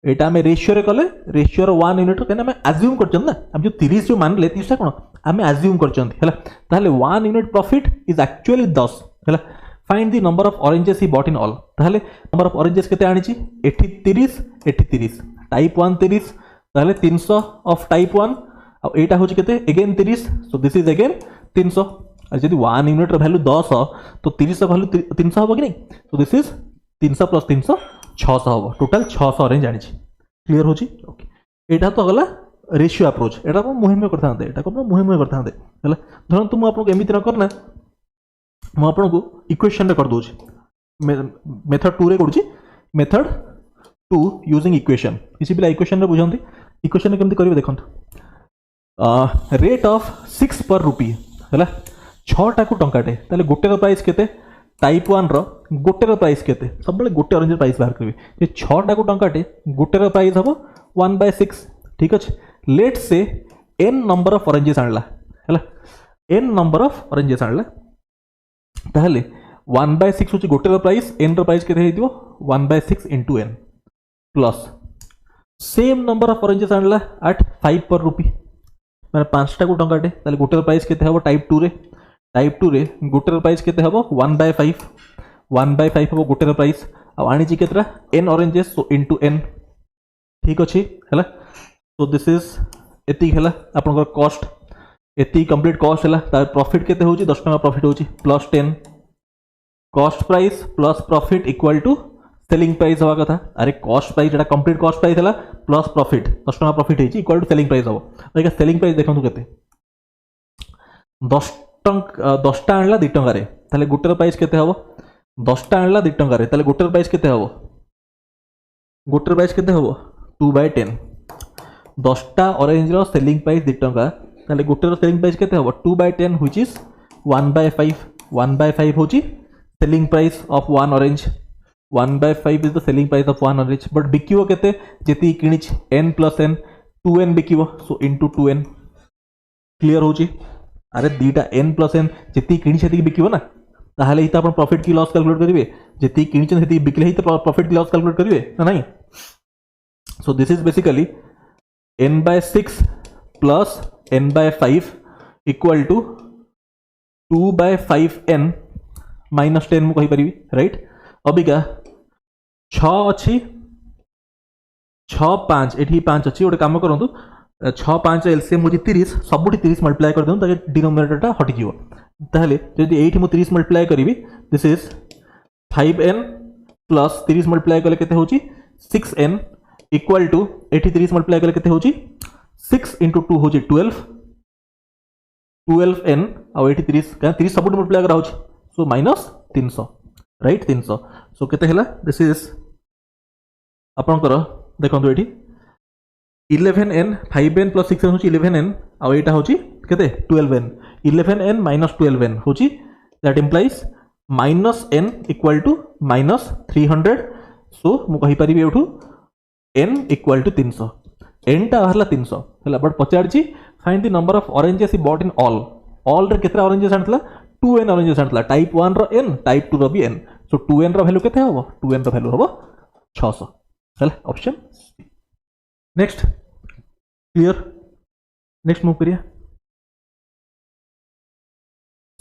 एटा हमें रेशियो रे कले रेशियो रो 1 यूनिट कने हमें अज्यूम करछन ना हम जो 30 जो मान ले 30 टा कोन हमें अज्यूम करछन हैला ताले 1 यूनिट प्रॉफिट इज एक्चुअली 10 हैला find the number of oranges he bought in all ताले नंबर ऑफ ऑरेंजेस केते आनिछि 30 टाइप 1 30 ताले 300 ऑफ टाइप 1 और एटा होछि केते again 30 so this is again 300 और यदि 1 यूनिट रो वैल्यू 10 तो 30 वैल्यू 300 होबो कि नहीं सो दिस इज 300 प्लस 300 600 होबो टोटल 600 ऑरेंज आनिछि क्लियर होछि ओके एटा तो गला रेशियो अप्रोच एटा को मुहिम में करथांते एटा को मुहिम में करथांते हला धरन तुम आपको एमिति न करना मु आपको इक्वेशन रे कर दोछि मेथड 2 रे करूछि मेथड 2 यूजिंग इक्वेशन किसी भी इक्वेशन रे बुझंती इक्वेशन केमति करिवे देखंतु रेट ऑफ 6 पर रुपी हला 6टा को टंकाटे ताले गोटे रो प्राइस केते टाइप 1 रो गोटे रो प्राइस केते सब बेले गोटे ऑरेंज प्राइस बाहर करबे जे 6टा को टंकाटे गोटे रो प्राइस हबो 1/6 ठीक अछि लेट से n नंबर ऑफ ऑरेंजेस आणला हला n नंबर ऑफ ऑरेंजेस आणला ताहले 1/6 होची गोटे रो प्राइस n रो प्राइस केते हेतिबो 1/6 * n plus same number of oranges आणला एट 5 पर रुपी माने 5टा को टंकाटे ताले गोटे रो प्राइस केते हबो टाइप 2 रे गोटे रो प्राइस केते हबो 1/5 हबो गोटे रो प्राइस आ आनी ची केतरा n ऑरेंजेस सो इनटू n ठीक अछि हला सो दिस इज एति हला आपन कॉस्ट एति कंप्लीट कॉस्ट हला ता प्रॉफिट केते होची 10 टका प्रॉफिट होची plus 10 cost price plus profit equal to selling price हवा कथा अरे कॉस्ट प्राइस जेटा कंप्लीट कॉस्ट प्राइस हला प्लस प्रॉफिट 10 टका प्रॉफिट हेची इक्वल टू सेलिंग प्राइस हबो एका सेलिंग प्राइस देखंतु केते 10टा आणला 2 टंका रे ताले गोटे रो प्राइस केते हबो 10टा आणला 2 टंका रे ताले गोटे रो प्राइस केते हबो गोटे रो प्राइस केते हबो 2/10 10टा ऑरेंज रो सेलिंग प्राइस 2 टंका ताले गोटे रो सेलिंग प्राइस केते हबो 2/10 व्हिच इज 1/5 होची selling price of 1 orange 1/5 is the selling price of 1 orange but बिकिबो केते जेती किनिछ n + n 2n बिकिबो सो इनटू 2n क्लियर होची अरे दीटा n + n जेती किनिछ सेती बिकिबो ना ताहले हिता अपन प्रॉफिट की लॉस कैलकुलेट करिवे जेती किनिछ सेती बिकले हिता प्रॉफिट की लॉस कैलकुलेट करिवे ना नहीं so this is basically n/6 plus n/5 equal to 2/5n - 10 मु कहि परिबी राइट अबिका 6 अच्छी 6 5 ये 5 अच्छी गोटे कम करूँ 6 5 एलसीएम हूँ 30 सबुठी 30 मल्टीप्लाई कर दिखाँ डिनोमिनेटरटा हटिଯିव ताहले जदि एठी मु 30 मल्टीप्लाई करी this is 5n plus 30 multiply कले केते होची 6n इक्वल टू एठी 30 मल्टीप्लाई कले केते होची 6 into 2 होची 12n आ एठी 30 का 30 सबुठी मल्टीप्लाई करा होची सो माइनस 300 राइट 300 सो केते हैला दिस इज आपनकर देखंतु एठी 11n 5n plus 6n होची 11n आ एटा होची केते 12n 11n minus 12n होची that implies minus n equal to minus 300 so मु कहि परिबे एठू n इक्वल टू 300 n टा हरला 300 हला बट पचारची find the number of oranges he bought in all रे केतरा ऑरेंजेस आनतला 2n ऑरेंजेस आनतला टाइप 1 रो n टाइप 2 रो भी n सो 2n रो वैल्यू केते हबो 2n रो वैल्यू हबो 600 हला option next clear next move करिया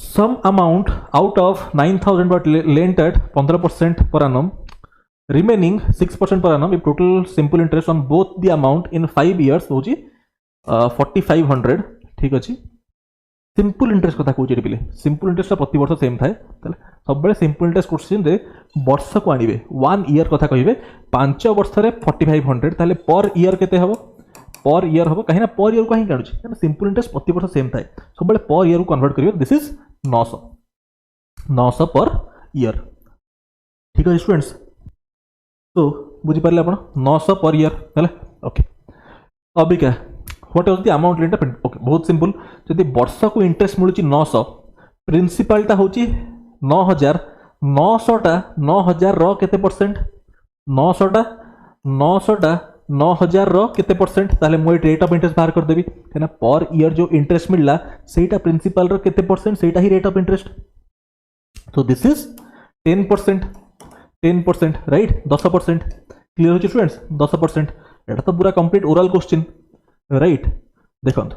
some amount out of 9000 but lent at 15% per annum remaining 6% per annum if total simple interest on both the amount in 5 years होची 4500 ठीक अछि simple interest कथा कहूची पिले simple interest प्रति वर्ष same थाए तले सब बेले सिंपल इंटरेस्ट क्वेश्चन रे वर्ष को आनिबे 1 ईयर कथा कहिबे 5 वर्ष रे 4500 ताले पर ईयर केते हबो पर ईयर हबो कहिना पर ईयर कहि काढुची कारण सिंपल इंटरेस्ट प्रति वर्ष सेम थाए सब बेले पर ईयर को कन्वर्ट करिवे दिस इज 900 पर ईयर ठीक है स्टूडेंट्स तो बुझी पारे आपण 900 पर ईयर हैला okay Abika what is the amount lent okay बहुत सिंपल जदि वर्ष को इंटरेस्ट मिलुची 900 प्रिंसिपल टा होची 9000 900 टा 9000 रो केते परसेंट 900 टा 9000 रो केते परसेंट ताले मो रेट ऑफ इंटरेस्ट बाहर कर देबी है ना पर ईयर जो इंटरेस्ट मिलला सेटा प्रिंसिपल रो केते परसेंट सेटा ही रेट ऑफ इंटरेस्ट तो दिस इज 10% राइट 10% क्लियर हो स्टूडेंट्स 10% एटा तो पूरा कंप्लीट ओरल क्वेश्चन राइट देखंत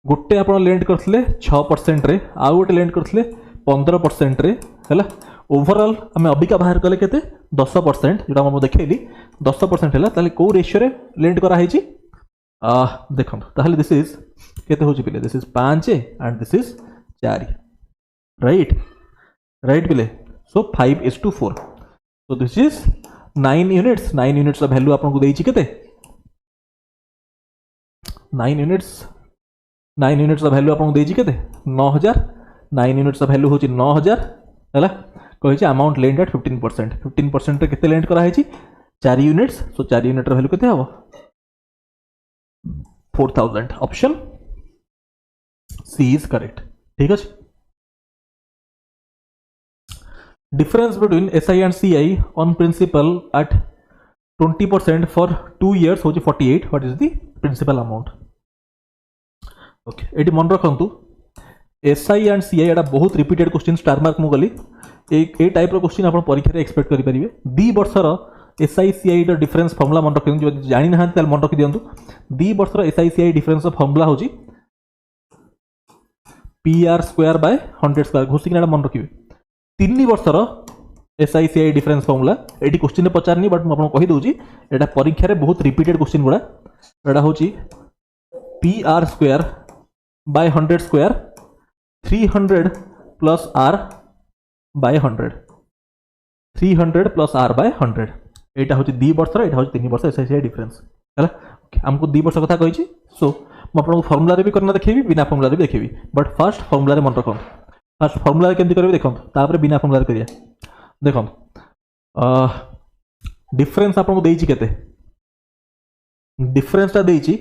गोटे आपण लेंड करथले 6% रे आ गोटे लेंड करथले 15% रे हैला ओवरऑल आम अबिका बाहर कले केते 10% जोटा मैं देखली 10% है ताले को रेशियो रे लेंड करा है देखो ताले दिस इज केते होची पिले this is 5 and this is 4 right right पिले सो 5:4 सो दिस इज 9 यूनिट्स का वैल्यू आपन को देइची केते 9 यूनिट्स का वैल्यू आपन को देइची केते 9000 9 यूनिट्स का वैल्यू होची 9000 हैला कहि अमाउंट लेंड एट 15% रे केते लेंड करा है 4 यूनिट्स सो 4 यूनिट रो वैल्यू केते हबो 4000 ऑप्शन सी इज करेक्ट ठीक अछि difference between SI and CI on principal at 20% for 2 years होची 48 what is the principal amount okay एटी मन रखंतु एसआई एंड सीआई एटा बहुत रिपीटेड क्वेश्चन स्टार मार्क मु गली ए टाइप रो क्वेश्चन आपण परीक्षा रे एक्सपेक्ट करि परिबे 2 वर्षर एसआई सीआई रो डिफरेंस फार्मूला मन रखियन जो जानि ना ताल मन रखि दियंतु 2 वर्षर एसआई सीआई डिफरेंस फार्मूला होची PR²/100² घोषिक ना मन रखिबे 3 वर्षर एसआई सीआई डिफरेंस फार्मूला एटी क्वेश्चन ने पचारनी बट म आपण कहि दोची एटा परीक्षा रे बहुत रिपीटेड क्वेश्चन गुडा एटा होची PR²/100² 300 plus R/100 300 plus R/100 एटा होची 2 वर्ष एटा होची 3 वर्ष एसआई डिफरेंस हैला हमको 2 वर्ष कथा कहिची सो म आपन फार्मूला रे भी करना देखिबी बिना फार्मूला रे भी देखिबी बट फर्स्ट फार्मूला रे मन रखो फर्स्ट फार्मूला रे केमति करबे देखो तापर बिना फार्मूला रे करिया देखो डिफरेंस आपन को देइची केते डिफरेंस ता देइची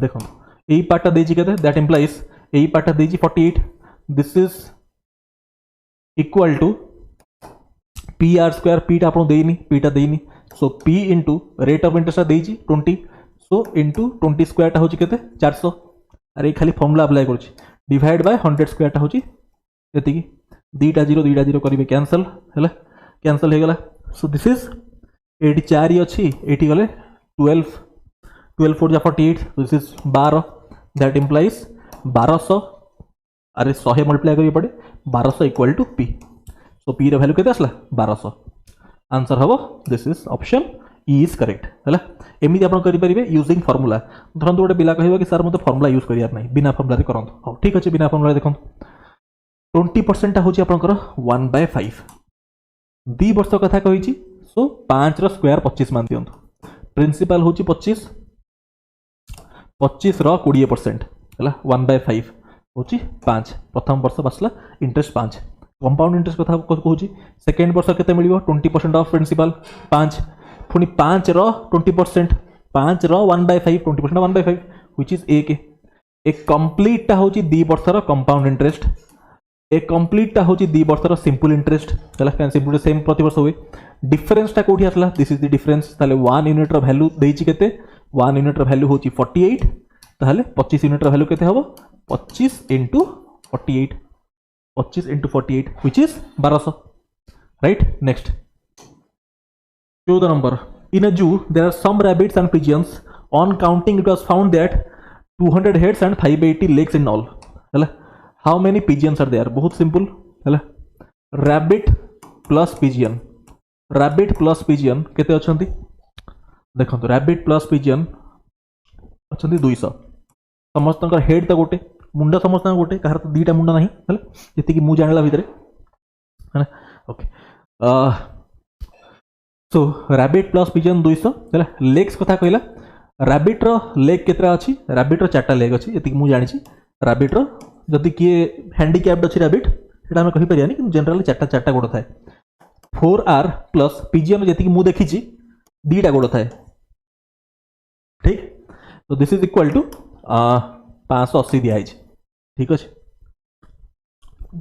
देखो एई पार्ट ता देइची केते दैट इंप्लाइज एई पार्ट ता देइची 48 this is equal to PR² पीटा आपन देइनी पीटा देइनी so P into rate of interest देइची 20 सो इंटू 20² ता होची केते 400 अरे खाली फार्मूला अप्लाई करछि डिवाइड बाय 100² ता होची एति की दीटा जीरो करिवे कैंसिल हैला कैंसिल हे गला सो दिस इज 84 अछि 80 गले 12 4 जा 48 दिस इज 12 दैट इंप्लाइज 1200 अरे 100 मल्टीप्लाई करिए पड़े 1200 equal to P so P रो वैल्यू केते आसला 1200 आंसर हम this is option E is correct है। एमती आप करेंगे यूजिंग फर्मूला। धरत गोटे पिला कह कि सर मतलब फर्मूला यूज करार ना बिना फर्मूला करूँ। हाँ ठीक अच्छे बिना फर्मूला देखो 20% हूँ आपंकर 1/5 2 वर्ष कथा कही। सो 5 स्क्वायर 25 मान दिंतु। प्रिंसिपल हूँ 25 25 20% है 1/5 हूँ 5 प्रथम वर्ष बसला इंटरेस्ट 5 कंपाउंड इंटरेस्ट कथा कहूँ। सेकेंड वर्ष के मिल 20% ऑफ प्रिंसिपल 5 पुणी 5 20% 5 1/5 20% 1/5 व्हिच इज ए कंप्लीटा हूँ 2 वर्षर कंपाउंड इंटरेस्ट ए कंप्लीटा हूँ 2 वर्षर सिंपल इंटरेस्ट है। सिंपल सेम प्रति वर्ष हुए। डिफरेंसटा कौटी आसला दिस इज द डिफरेंस। ताले 1 यूनिट वैल्यू देछि केते 1 यूनिट वैल्यू होची 48 ताले 25 यूनिट वैल्यू केते हबो 25 * 48 25 * 48 which is 1200 right. Next 14 number in a zoo there are some rabbits and pigeons on counting it was found that 200 heads and 580 legs in all है। How many pigeons are there. बहुत simple है rabbit plus pigeon केते अछंती देखो rabbit plus pigeon अछंती 200 समस्त head तो गोटे मुंडा समस्त गोटे कहार तो 2टा मुंडा नहीं है जी मु जानला भितर है ओके। सो रैबिट प्लस पिजियन 200 है। लेग्स कथा कहला रैबिट रो लेग केतरा अछि रैबिट रो 4टा लेग अछि जी मु जानि छी। रैबिट रो जदि किए हैंडिकैप्ड अछि रैबिट सेटा हम कहि परियानी कि जनरली 4टा गोड़ थाए 4R प्लस पिजियन जी मु देखी 2टा गोड़ थाए ठीक। तो दिस इज इक्वल टू 580 दिखाई ठीक अच्छे।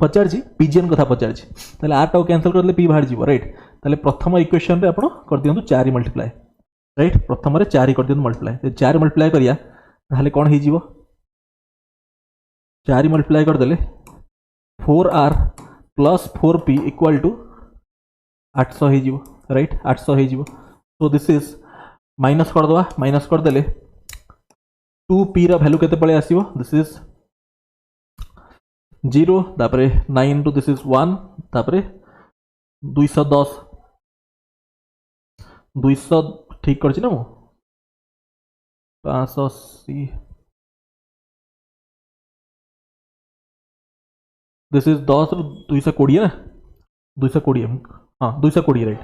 पचार पिजियन कथा पचार आर टाउ कैंसल करदे पी बाहर जीव राइट। ताले प्रथम इक्वेशन रे आपण कर दियंतु 4 मल्टीप्लाई राइट। प्रथम रे 4 कर दियंतु मल्टीप्लाई 4 मल्टीप्लाई करिया ताले कोन हे जीव 4 मल्टीप्लाई कर देले 4R plus 4P equal to 800 हे जीव राइट 800 हे जीव। सो दिस इज माइनस कर दवा माइनस कर देले 2P रा वैल्यू केते पळे आसीबो दिस इज 0 तापरे 9 टू दिस इज 1 तापरे 210 ठीक करछि ना मु 580 दिस इज 10 रु 220 ना 220 हाँ 220 राइट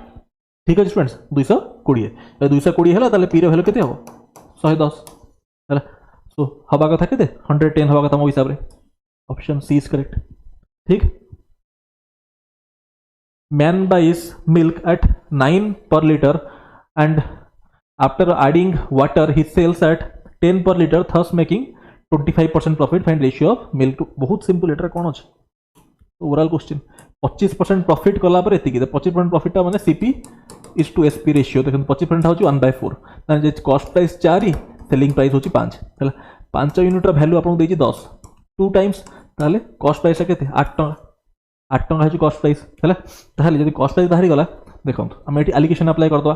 ठीक है स्टूडेंट्स 220 220 है ताले पी रा वैल्यू केते हो 110 है। सो हवा कथा केते 110 हवा कथा मो हिसाब रे ऑप्शन सी इज करेक्ट ठीक। Man buys milk at 9 per liter and after adding water he sells at 10 per liter thus making 25% profit find ratio of milk to बहुत सिंपल एटा कोन अछि ओवरऑल क्वेश्चन 25% प्रॉफिट कला पर एति 25% profit ता माने CP is to SP ratio देखन 25% होची 1/4 ताने जे कॉस्ट प्राइस 4 सेलिंग प्राइस होची 5 हला 5 यूनिट रा वैल्यू आपन देछि 10 2 टाइम्स ताले कॉस्ट प्राइस केते 8 टका है कॉस्ट प्राइस है ताहले जदि कॉस्ट प्राइस बाहरी गला देखो आम ये एलिगेशन अप्लाई करदे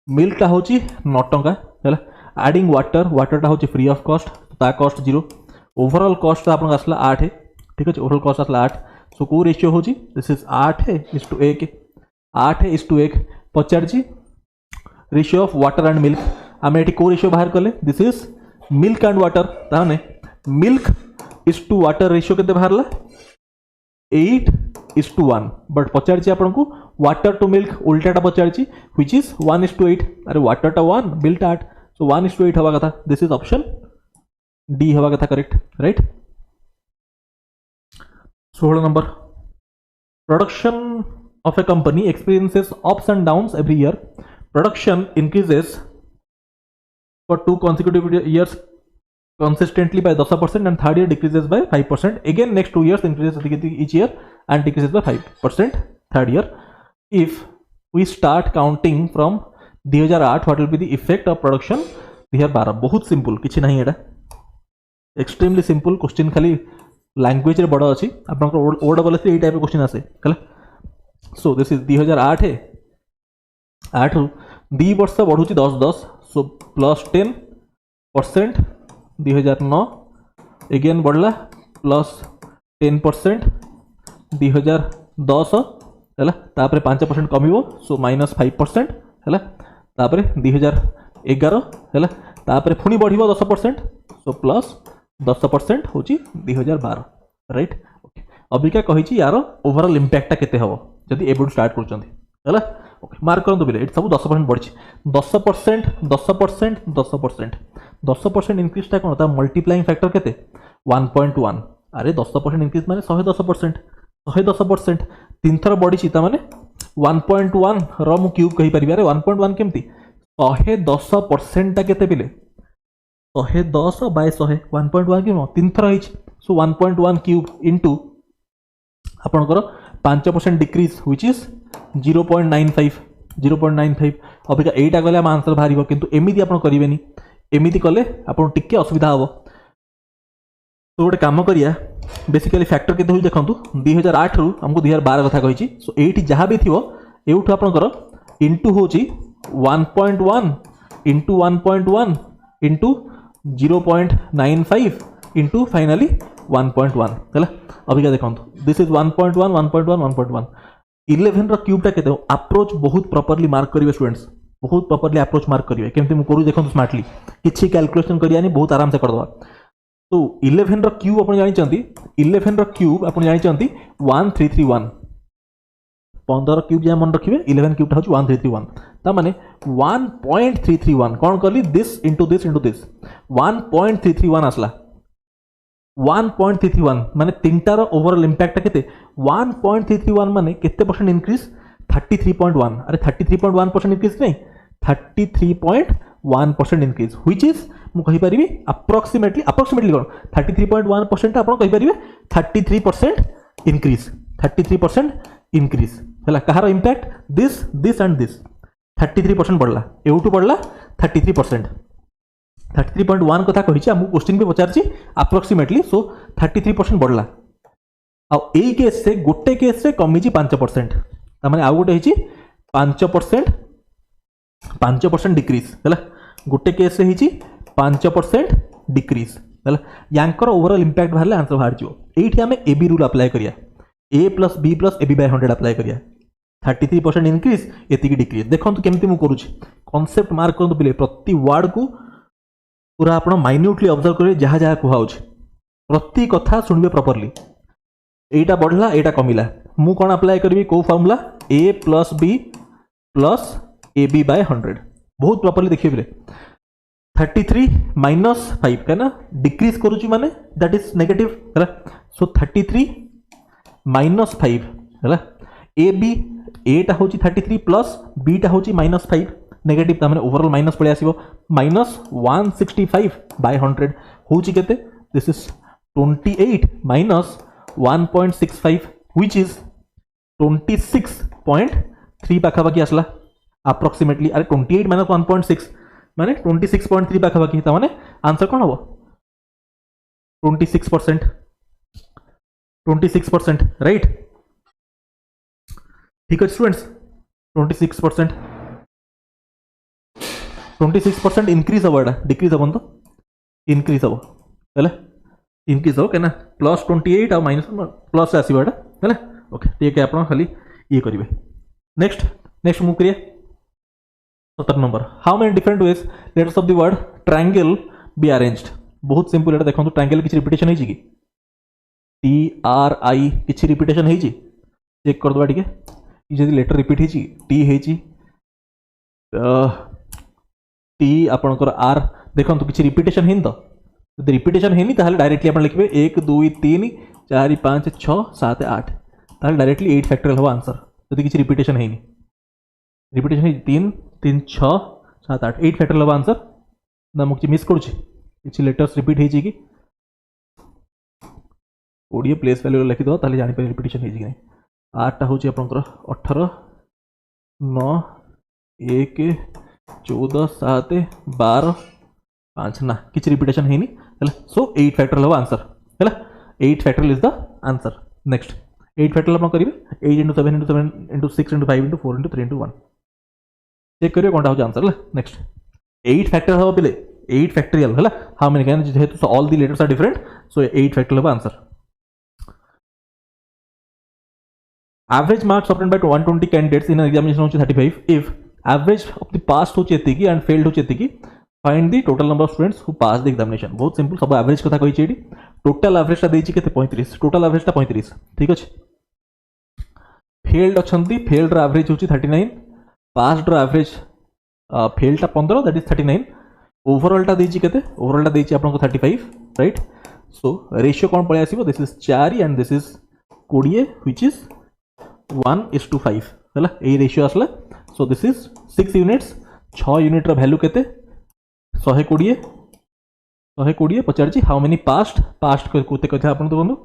मिल्क टा हूँ 9 टका है एडिंग वाटर टा हूँ फ्री ऑफ कॉस्ट ता कॉस्ट 0 ओवरऑल कॉस्ट आप आसला 8 ठीक अच्छे ओवरऑल कॉस्ट आसला 8 सो को रेशियो हूँ दिस इज 8:1 8:1 पचार ratio of water and milk आम ये को रेशियो बाहर कले this is milk and water ताने milk is to water ratio के बाहर 8:1 बट पचार आपन को वाटर टू मिल्क उल्टाटा पचार व्हिच इज 1:8 अरे वाटर टा 1 मिल्क 8 सो 1:8 हवा कथा दिस इज ऑप्शन डी हवा कथा correct right. 16 number production of A company experiences ups and downs every year production increases for 2 consecutive years consistently by 10% and third year decreases by 5%. Again next 2 years increases each year and decreases by 5% third year. If we start counting from 2008 what will be the effect of production 2012 बहुत simple किछि नहीं एटा extremely simple question खाली language रे बड़ा अछि आपन odd बोले से ए टाइप क्वेश्चन आसे कला। सो दिस इज 2008 है 8 रु 2 वर्ष बढ़ुची 10 सो प्लस 10% 2009 एगेन बढ़ला प्लस 10% 2010 है तापर 5% कमिवो सो -5% है तापर 2011 है तापर पुणी बढ़िबो 10% सो प्लस 10% हूँ 2012 राइट ओके अबिका कही यार ओवरऑल इंपैक्ट केते हबो जदि एबुड स्टार्ट करछंती है ओके मार्क करंतु बिले एट सब 10% बढ़ी 10% 10% 10% 10% इंक्रीज टा कोन ता मल्टीप्लाइंग फैक्टर केते 1.1 अरे 10% इंक्रीज माने 110% 110% तीन थर बढ़ी ता माने 1.1 रो मु क्यूब कहि परिबे अरे 1.1 केमती 110% ता केते बिले 110 बाय 100 1.1 कि तीन थर हिच सो 1.1 क्यूब इनटू आपनकर 5% डिक्रीज व्हिच इज 0.95 अबिका एटा गले हम आंसर बाहर किंतु एमिति आपण करिवेनी एमिति कले आपण टिके असुविधा हबो तो गोटे काम करिया बेसिकली फैक्टर केते होई देखंतु 2008 रु हमको 2012 कथा कहिची सो एठी जहां भी थिवो एउठु आपनकर इनटू होची 1.1 इनटू 1.1 इनटू 0.95 इनटू फाइनली 1.1 हैला अबिका देखंतु दिस इज 1.1 1.1 1.1 11 रो क्यूब टा केते अप्रोच बहुत प्रॉपर्ली मार्क करिवे स्टूडेंट्स बहुत प्रॉपर्ली अप्रोच मार्क करिवे केमते मु करू देखंतु स्मार्टली किछि कैलकुलेशन करियानी बहुत आराम से कर दवा तो 11 रो क्यूब आपण जानि चंती 11 रो क्यूब आपण जानि चंती 1331 15 क्यूब जे मन रखिबे 11 क्यूब टा होची 1331 ता माने 1.331 कोन करली दिस इनटू दिस 1.331 आसला 1.331 माने तीनटार ओवरऑल इंपैक्ट केते 1.331 माने केते परसेंट इंक्रीज 33.1 अरे 33.1% इंक्रीज नहीं 33.1% इंक्रीज व्हिच इज मु कहि परिबी अप्रोक्सीमेटली कोन 33.1% आपण कहि परिबे 33% इंक्रीज हला कहार इंपैक्ट दिस एंड दिस 33% बढ़ला एउटू बढ़ला 33% 33.1 कथा कहिछि हमु क्वेश्चन पे पचारछि अप्रोक्सीमेटली सो 33% बढ़ला आ एई केस से गोटे केस से कमी छि 5% ता माने आ गोटे हिछि 5% डिक्रीज हला गोटे केस से हिछि 5% डिक्रीज हला यांकर ओवरऑल इंपैक्ट बाहरले आंसर बाहर जिवो एठी हमें एबी रूल अप्लाई करिया a + b + ab/100 अप्लाई करिया 33% इंक्रीज एति की डिक्रीज देखंतु केमति मु करूछि कांसेप्ट मार्क करंतु बिले प्रति वर्ड को पूरा आपण माइन्यूटली ऑब्जर्व करिए जहाँ जहाँ कुहाउछ प्रति कथा सुनबे प्रॉपर्ली एटा बढ़ला एटा कमिला मु कोन अप्लाई करबी को फार्मूला a + b + ab/100 बहुत प्रॉपर्ली देखिए बिले 33 - 5 कहना डिक्रीज करूची माने दैट इज नेगेटिव है सो 33 - 5 है ab a टा होची 33 प्लस b टा होची -5 नेगेटिव ता माने ओवरऑल माइनस पळे आसीबो -165/100 होची केते दिस इज 28 - 1.65 व्हिच इज 26.3 पाखा बाकी आसला अप्रोक्सीमेटली अरे 28 - 1.6 माने 26.3 पाखा बाकी ता माने आंसर कोन हबो 26% राइट ठीक है स्टूडेंट्स 26% इंक्रीज हबो एटा डिक्रीज हबन तो इंक्रीज हबो हैला इंक्रीज हो केना +28 आ माइनस प्लस आसीबो एटा हैला ओके ठीक है आपण खाली ये करिवे नेक्स्ट मूव करिए 17 number how many different ways letters of the word triangle be arranged बहुत सिंपल एटा देखंतु ट्रायंगल किछि रिपीटेशन हेछि कि TRI किछि रिपीटेशन हेछि चेक कर दबा ठीक है जदि लेटर रिपीट हेछि T हेछि T आपनकर R देखंतु किछि रिपीटेशन हेन तो जदि रिपीटेशन हेनी ताहले डायरेक्टली आपण लिखबे 1 2 3 4 5 6 7 8 ताहले डायरेक्टली 8 फैक्टोरियल हो आंसर जदि किछि रिपीटेशन हेनी रिपीटेशन 3 3 6 7 8 8 फैक्टोरियल हो आंसर ना मुक्ति मिस करूछि किछि लेटर्स रिपीट हेछि कि ओडियो प्लेस वैल्यू लिखि दो ताले जानि पे रिपीटेशन हेछि कि नै 8 टा होछि आपनकर 18 9 1 14 7 12 5 ना किछि रिपीटेशन हेनी हैला सो 8 फैक्टोरियल हो आंसर हैला 8 factorial is the answer next 8 factorial आपण करिवे 8 * 7 * 7 * 6 * 5 * 4 * 3 * 1 चेक करियो कोनटा हो आंसर हैला नेक्स्ट 8 फैक्टोरियल हो पिले 8 फैक्टोरियल हैला हाउ मेनी कैन जेहेतु all the letters are different so 8 factorial हो answer average marks obtained by 120 candidates in an examination होची 35 if average of the passed होची एतिकी and failed होची एतिकी find the total number of students who passed the examination बहुत simple सब average कथा कहिछि एठी total average ता देछि केते 35 टोटल एवरेज ता 35 ठीक अछि फेल्ड अछंती फेल्ड रा एवरेज होची 39 पास्ड रा एवरेज फेल्ड ता 15 दैट इज 39 ओवरऑल ता देछि केते ओवरऑल ता देछि आपन को 35 राइट सो रेशियो कोन पळे आसीबो this is 4 and this is 20 which is 1:5 हैला ए रेशियो आसला so this is 6 units 6 unit रा वैल्यू केते 120 पचारछि हाउ मेनी पास्ट पास्ट कोते कथा आपन तो बंधु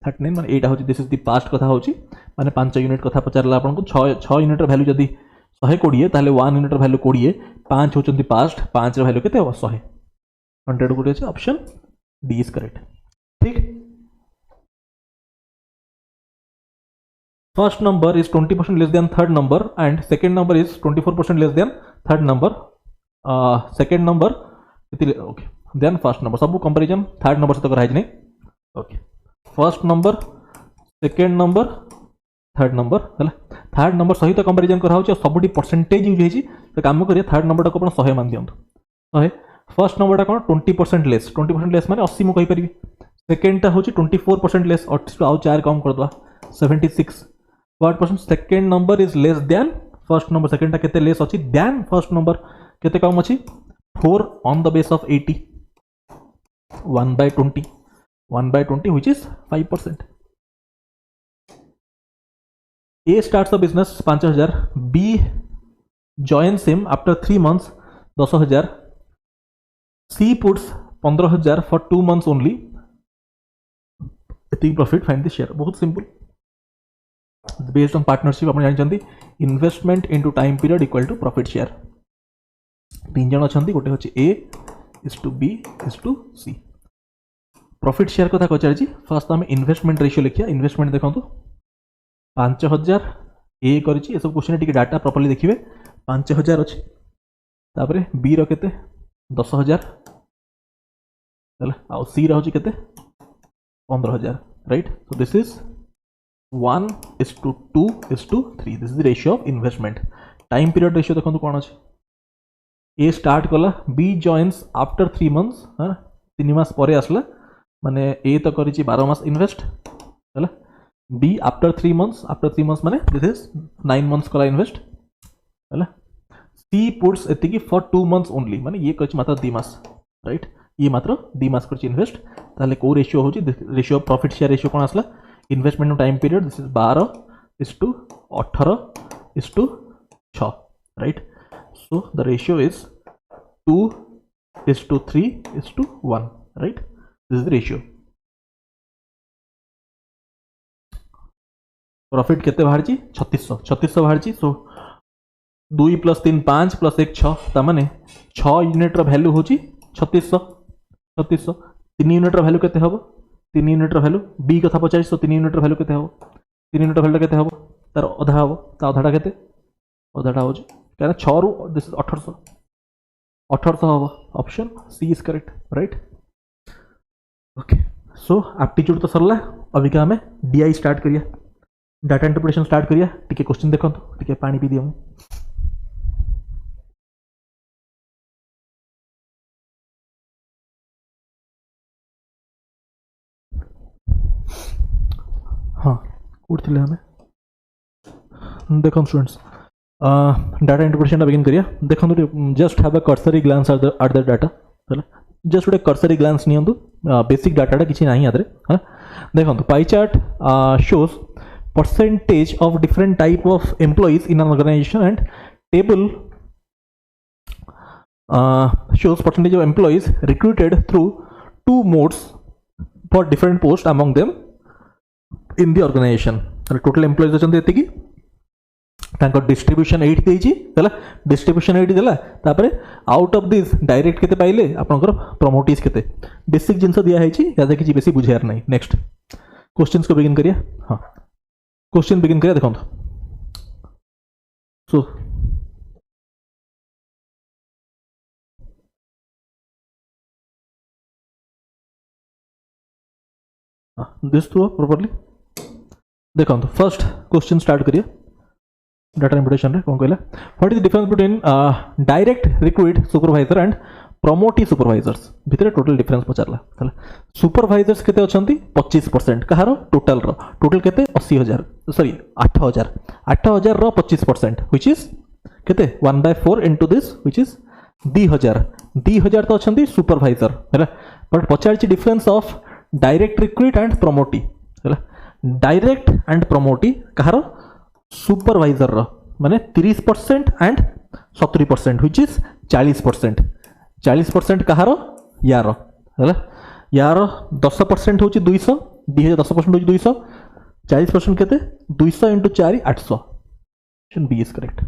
39 माने एटा होछि दिस इज द पास्ट कथा होछि माने 5 यूनिट कथा पचारला आपन को 6 यूनिट रा वैल्यू जदी 120 ताले 1 यूनिट रा वैल्यू 20 5 होचंती पास्ट 5 रा वैल्यू केते हो 100 100 कोटे अछि ऑप्शन डी इज करेक्ट ठीक first number is 20% less than third number and second number is 24% less than third number second number okay then first number सब कंपैरिजन थर्ड नंबर सहित कराइ नै okay first number second number third number हला third number सहित comparison करा होची somebody percentage use हेची तो काम करिए थर्ड नंबर टाको आपण 100 मान दियंतु 100 फर्स्ट नंबर टा कोन 20% लेस माने 80 मु कहि परिबी सेकंड टा होची 24% लेस 80 आउ 4 कम कर दवा 76 what percent second number is less than first number second टा केते लेस अछि देन फर्स्ट नंबर केते कम अछि 4 on the base of 80 1/20 which is 5%. A starts a business 5000 B joins him after 3 months 10000 C puts 15000 for 2 months only एतिक profit find the share बहुत simple based on partnership आपण जानि investment into time period equal to profit share तीन जन अच्छा गोटे हूँ A is to B is to C profit share कथा पचारि फर्स्ट आम इन्वेस्टमेंट रेशियो लिखिया इन्वेस्टमेंट देखो 5000 ए कर सब क्वेश्चन टी डाटा प्रॉपर्ली देखिए 5000 अच्छे तापर बी रेते 10000 आउ सी रही के 15000 right so this is 1:2:3 this is the ratio of investment time period ratio देखो कौन अच्छे ए स्टार्ट कला बी जॉइन्स आफ्टर 3 मंथ्स हाँ 3 मास पर आसला माने ए तो करिछि 12 मास इन्वेस्ट हैला बी आफ्टर 3 मंथ्स माने दिस इज 9 मंथ्स कला इन्वेस्ट हैला सी पुट्स एतिकी फॉर 2 मंथ्स ओनली माने ये कछ मात्र 2 मास राइट ये मात्र 2 मास करछि इन्वेस्ट ताले को रेशियो होछि ratio of profit share ratio कोन आसला इन्वेस्टमेंट नो time period this is 12:18:6 right so the ratio is 2:3:1 right this is the ratio profit केते बाहर छी 3600 बाहर छी सो 2 + 3 5 + 1 6 ता माने 6 यूनिट रो वैल्यू होची 3600 3 यूनिट रो वैल्यू केते हबो 3 यूनिट रो वैल्यू बी कथा 50 3 यूनिट रो वैल्यू केते हबो 3 यूनिट रो वैल्यू केते हबो तार आधा हबो ता आधाटा केते आधाटा होची कहना 6 रु दिस इज 1800 होगा option C is correct right okay so aptitude तो सरला अभी क्या हमें डीआई स्टार्ट करिया डाटा इंटरप्रिटेशन स्टार्ट करिया टिके क्वेश्चन देखो टिके पानी पी दियो हाँ उठथिले हमें देखो स्टूडेंट्स डाटा इंटरप्रिटेशन बिगिन करिया देखो just have a cursory glance at the data just गोटे कर्सरी ग्लांस नियंतु बेसिक डाटा किसी ना याद है देखो pie chart shows percentage of different type of employees in an organisation and table shows percentage of employees recruited through 2 modes for different posts among them in the organization total employees अछंती एतिकी तांको distribution 8 देइची हला distribution 8 देला तापरे out of this direct केते पाइले आपनकर प्रमोटीज केते basic जिंस दिया हेची यादा किछि बेसी बुझियार नै नेक्स्ट क्वेश्चंस को बिगिन करिया हां क्वेश्चन बिगिन करिया देखो सो this through properly देखो फर्स्ट क्वेश्चन स्टार्ट करिए डाटा इंपोर्टेशन रे कौन कहला what is the difference between direct recruit supervisor and promotee supervisors भितर टोटल डिफरेंस पचारला हला सुपरवाइजर्स केते अछंती 25% कहारो टोटल केते 80000 सॉरी 8000 रो 25% व्हिच इज केते 1/4 इनटू दिस व्हिच इज 2000 तो अछंती सुपरवाइजर हला बट पचारची difference of direct recruit and promotee हला डायरेक्ट एंड प्रमोटी कहारो सुपरवाइजर रो माने 30% एंड 70% व्हिच इज 40% कहारो यार है यार 10% हूँ 200 10% हूँ 200 40% केते 200 इंटू 4 800 बी इज करेक्ट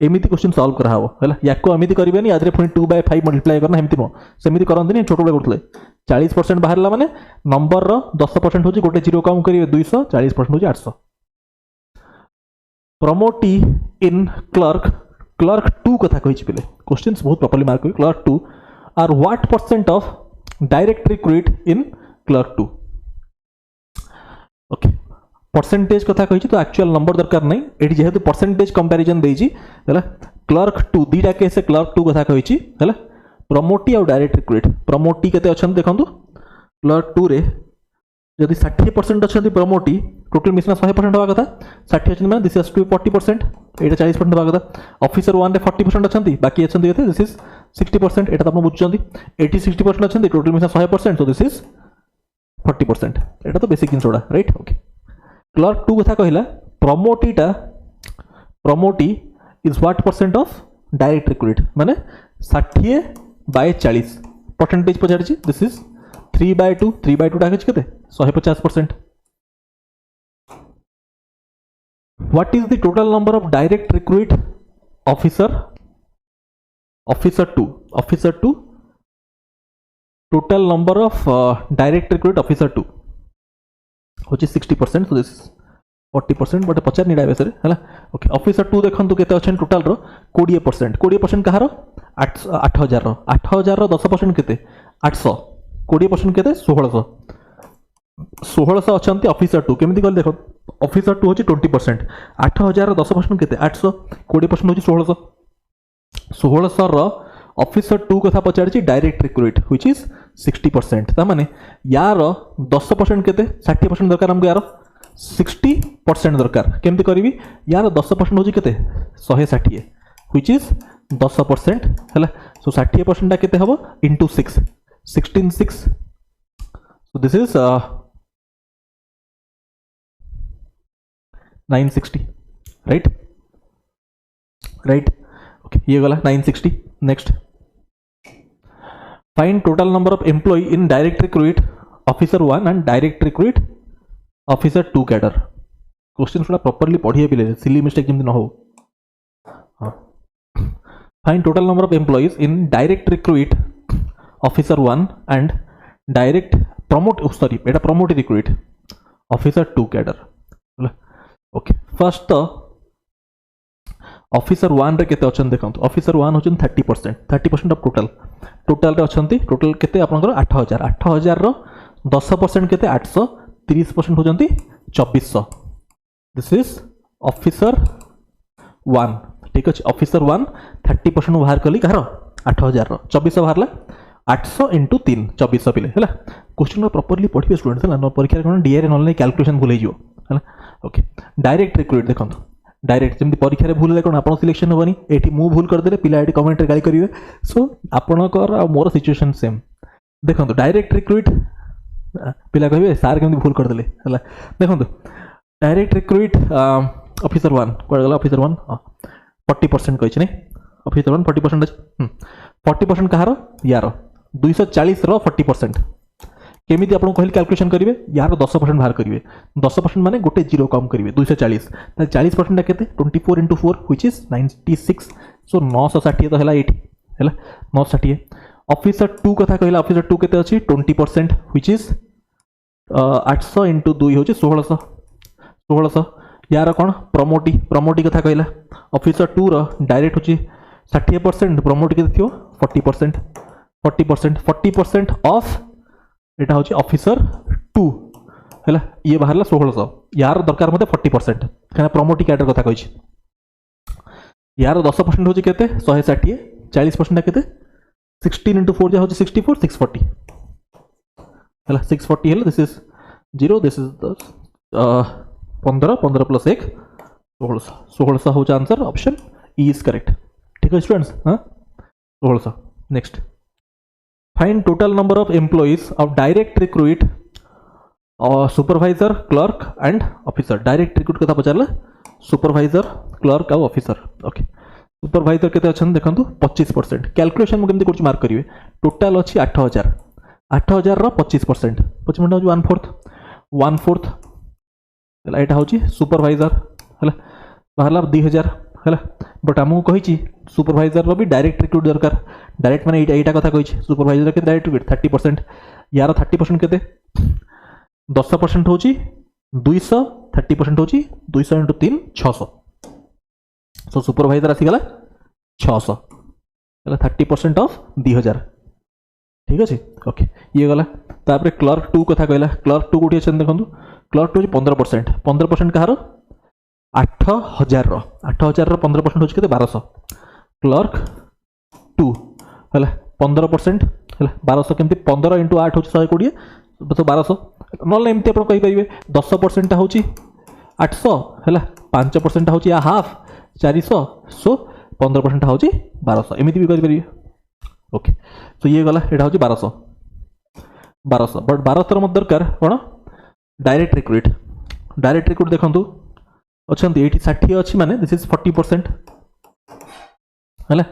एमती क्वेश्चन सॉल्व करा हो है या एमती करेंगे आदि पुणी 2/5 मल्टीप्लाई करना एमती नुह सेमती करते छोटे बेले करते 40% बाहर माने नंबर रो 10% हूँ गोटे जीरो कम करेंगे 200 40% हूँ 800 प्रमोटी इन क्लर्क 2 कथा कही पे क्वेश्चन बहुत प्रॉपर्ली मार्क करी clerk 2 are what percent of direct recruit in clerk 2 okay percentage कथा कही तो एक्चुअल नंबर दरकार नहीं एटी जेहेतु परसेंटेज कंपैरिजन देजी है क्लर्क 2 दीटा केस क्लर्क 2 कथा कही है प्रमोटी और डायरेक्ट रिक्रूट प्रमोटी केते अछन देखंतु क्लर्क 2 रे यदि 60% अच्छा प्रमोटी टोटल मिसना 100% हवा कथा 60 अच्छा माने दिस इज टू 40% एटा 40% हवा कथा ऑफिसर 1 रे 40% अच्छा बाकी अच्छा केते दिस इज 60% एटा त आपण बुझचंदी 80 60% अच्छा टोटल मिसना 100% सो दिस इज 40% एटा तो बेसिक जिंसोडा राइट ओके क्लर्क 2 कथा कहिला promotee is what percent of direct recruit माने 60/40 परसेंटेज पचारची दिस इज 3/2 टाके केते 150%. What is the total number of direct recruit officer 2 total number of direct recruit officer 2 which is 60%, so this is 40% but पचार निडा बेसरे हला okay officer 2 देखंतु केते अछन total रो 20% कहारो 8000 रो 10% केते 800 20% केते 1600 अछंती officer 2 केमिति कल देखो ऑफिसर 2 होची 20% 8000 रो 10% केते 800 20% होची 1600 रो ऑफिसर 2 कथा पचारची डायरेक्ट रिक्रूट व्हिच इज 60% ता माने यार 10% केते 60% दरकार हमको यार 60% दरकार केमिति करबी यार 10% होची केते 160 व्हिच इज 10% हला सो 60% ता केते हबो into 6 16 so this is 960 right okay ये गला 960 next find total number of employee in direct recruit officer 1 and direct recruit officer 2 cadre question थोड़ा प्रॉपर्ली पढ़िए पिले सिली मिस्टेक जेमति न हो find total number of employees in direct recruit officer 1 and direct promote recruit officer 2 cadre okay first तो officer 1 रे केते अछन देखंतु officer 1 होचन 30% of total रे अछंती टोटल केते आपनकर 8000 रो 10% केते 800 30% होचंती 2400 दिस इज officer 1 ठीक अछि officer 1 30% बाहर कली कहारो 8000 रो 2400 बाहरला 800 इंटू 3 2400 पिले है क्वेश्चन प्रॉपर्ली पढ़िए स्टूडेंट्स है परीक्षा कौन डीआर नॉन कैलकुलेशन भूल है ओके डायरेक्ट रिक्रूट देखो डायरेक्ट जमी परीक्षा भूल कौन आप सिलेक्शन हेनी ये मु भूल करदे पिला ये कमेंट गाली करेंगे सो आपणकर मोर सिचुएशन सेम देखो डायरेक्ट रिक्रूट पिला कहे सार केमती भूल करदे है देखो डायरेक्ट रिक्रूट ऑफिसर 1 कौन गला ऑफिसर 1 40% कही नहीं ऑफिसर 1 40% 40% कहार यार 240 रो 40% केमिति आपन कहल कैलकुलेशन करिवे यार 10% बाहर करिवे 10% माने गोटे जीरो कम करिवे 240 त 40% ता केते 24 into 4 व्हिच इज 96 सो 960 तो हला 80 हला 960 ऑफिसर 2 कथा कहला ऑफिसर 2 केते अछि 20% व्हिच इज 800 into 2 होछि 1600 यार कोन प्रमोटी कथा कहला ऑफिसर 2 रो डायरेक्ट होछि 60% प्रमोट केते थियो 40% ऑफ एटा होची ऑफिसर 2 है ये बाहर 1600 यार दरकार मत 40% क्या प्रमोटिक एड कथा कही यार 10% हूँ के 160 40% के 16 into 4 हूँ 64 640 है 640 है this is 0 this is 15 15 plus 1 1600 हूँ answer option E is correct ठीक है स्टूडेंट्स हाँ 1600 next find total number of employees of direct recruit supervisor clerk and officer direct recruit कथा पचारे सुपरवाइजर क्लर्क और ऑफिसर ओके सुपरवाइजर के देखो 25% calculation मुझे केमती कर मार्क करेंगे टोटाल अच्छी 8000 8000 25% 25% हूँ 1/4 यहाँ हूँ सुपरवाइजर है बाहर 2000 है बट आमको कही सुपरवाइजर भी डायरेक्ट रिक्रूट दरकार डायरेक्ट मैंने यहाँ कथा कही सुपरवाइजर के डायरेक्ट रिक्रूट 30% यार 30% के 10% हूँ 200 30% हूँ 200 into 3 600 सो सुपरवाइजर आसीगला 600 30% ऑफ 2000 ठीक अच्छे ओके ये गला तापर क्लर्क 2 कथा कहला क्लर्क 2 गोटे अच्छे देखो क्लर्क 2 15% कहार 8000 15% हूँ के 1200 क्लर्क 2 है 15% है 1200 केमती 15 into 8 हूँ 120 तो 1200 ना एमती आप कहींपारे 10% हूँ 800 है 5% हूँ या हाफ 400 सो 15% हूँ 1200 एमती भी करेंगे ओके तो ये गला यहाँ हूँ 1200 बट 1200 मत दरकार कौन डायरेक्ट रिक्रूट देखो अच्छा ये 60 अच्छी माने दिस इज 40% है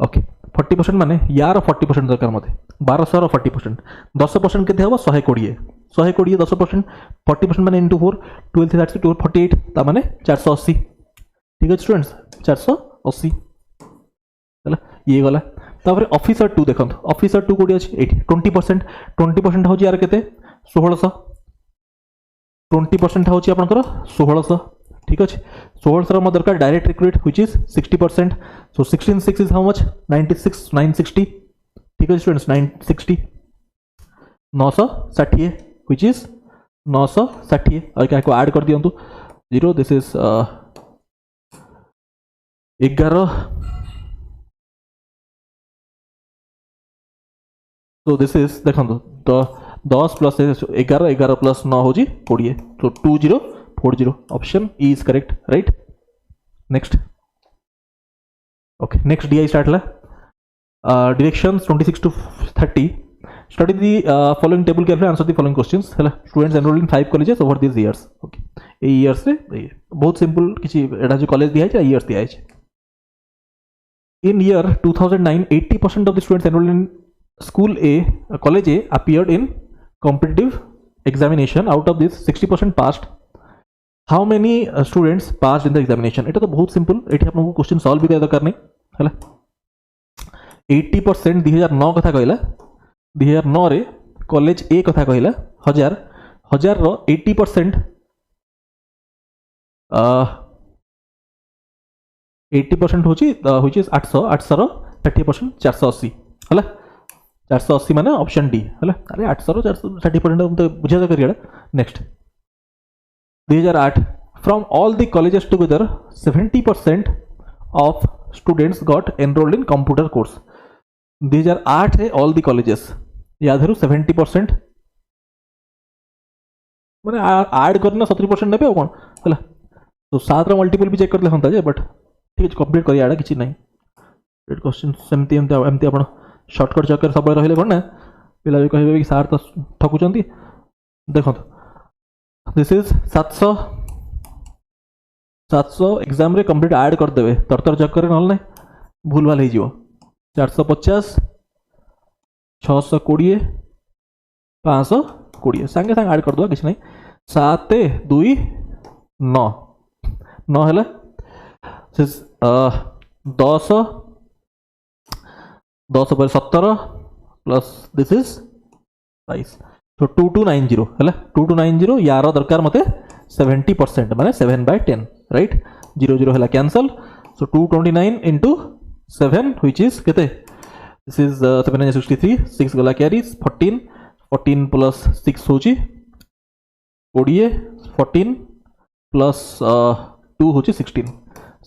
ओके 40% माने यार 40% दरकार मत 1200 40% 10% के हम 120 10% 40% माने इंटू 4 12 दैट्स 48 ता माने 480 ठीक है स्टूडेंट्स 480 है ये गला तापर ऑफिसर 2 देखो ऑफिसर 2 कोडी अछि 20% हो यार केते 1600 20% हो आपनकर 1600 ठीक अच्छे 1600 मत दरकार direct recruit which is 60% so 16 6 is how much 96 960 ठीक है स्टूडेंट्स 960 960 व्हिच इज 960 और क्या को ऐड कर दियंतु 0 दिस इज 11 तो दिस इज देखो 10 प्लस 11 प्लस 9 हो 20 तो 2040 option E is correct right next okay next DI start ला directions 26 to 30 study the following table carefully answer the following questions है students enrolled in 5 colleges over these years okay A years रे बहुत simple किसी एटा जो college दिया है years दिया है in year 2009 80% of the students enrolled in school A college A appeared in competitive examination out of this 60% passed how many students passed in the examination एटा तो बहुत सिंपल एठी आपन को क्वेश्चन सॉल्व भी दरकार नहीं है 80% 2009 कथा कहला 2009 रे कॉलेज ए कथा कहला 1000 रो 80% 80% होची व्हिच इज 800 रो 30% 480 हला 480 माने ऑप्शन डी हला अरे 800 रो 430% तो बुझा करियडा next 2008 from all the colleges together 70% of students got enrolled in computer course 2008 रे ऑल दी कॉलेजेस याद 70% मैंने ऐड करना 70% नेबे और कौन है तो 7 मल्टीपल भी चेक कर ले होता है बट ठीक है कंप्लीट करिए आड़ा किसी नहीं रेड क्वेश्चन सेमती एमती आपण शॉर्टकट चक्कर सब रहिले कोन ना पिला भी कहबे कि सार तो ठकुचंती देखो दिस इज 700 एग्जाम रे कंप्लीट ऐड कर देबे तरतर चक्कर न नहीं भूल भाल हो 450 620 520 सांगे सांगे ऐड कर दो किसी नहीं 7 2 9 9 है 10 10 पर 17 प्लस दिस इज 22 तो 2290 है 2290 यार दरकार मते 70% माने 7/10 राइट 00 है cancel so 229 into 7 which is केते दिस इज 763 6 गला कैरीज 14 14 प्लस 6 होची 20 14 प्लस 2 हूँ 16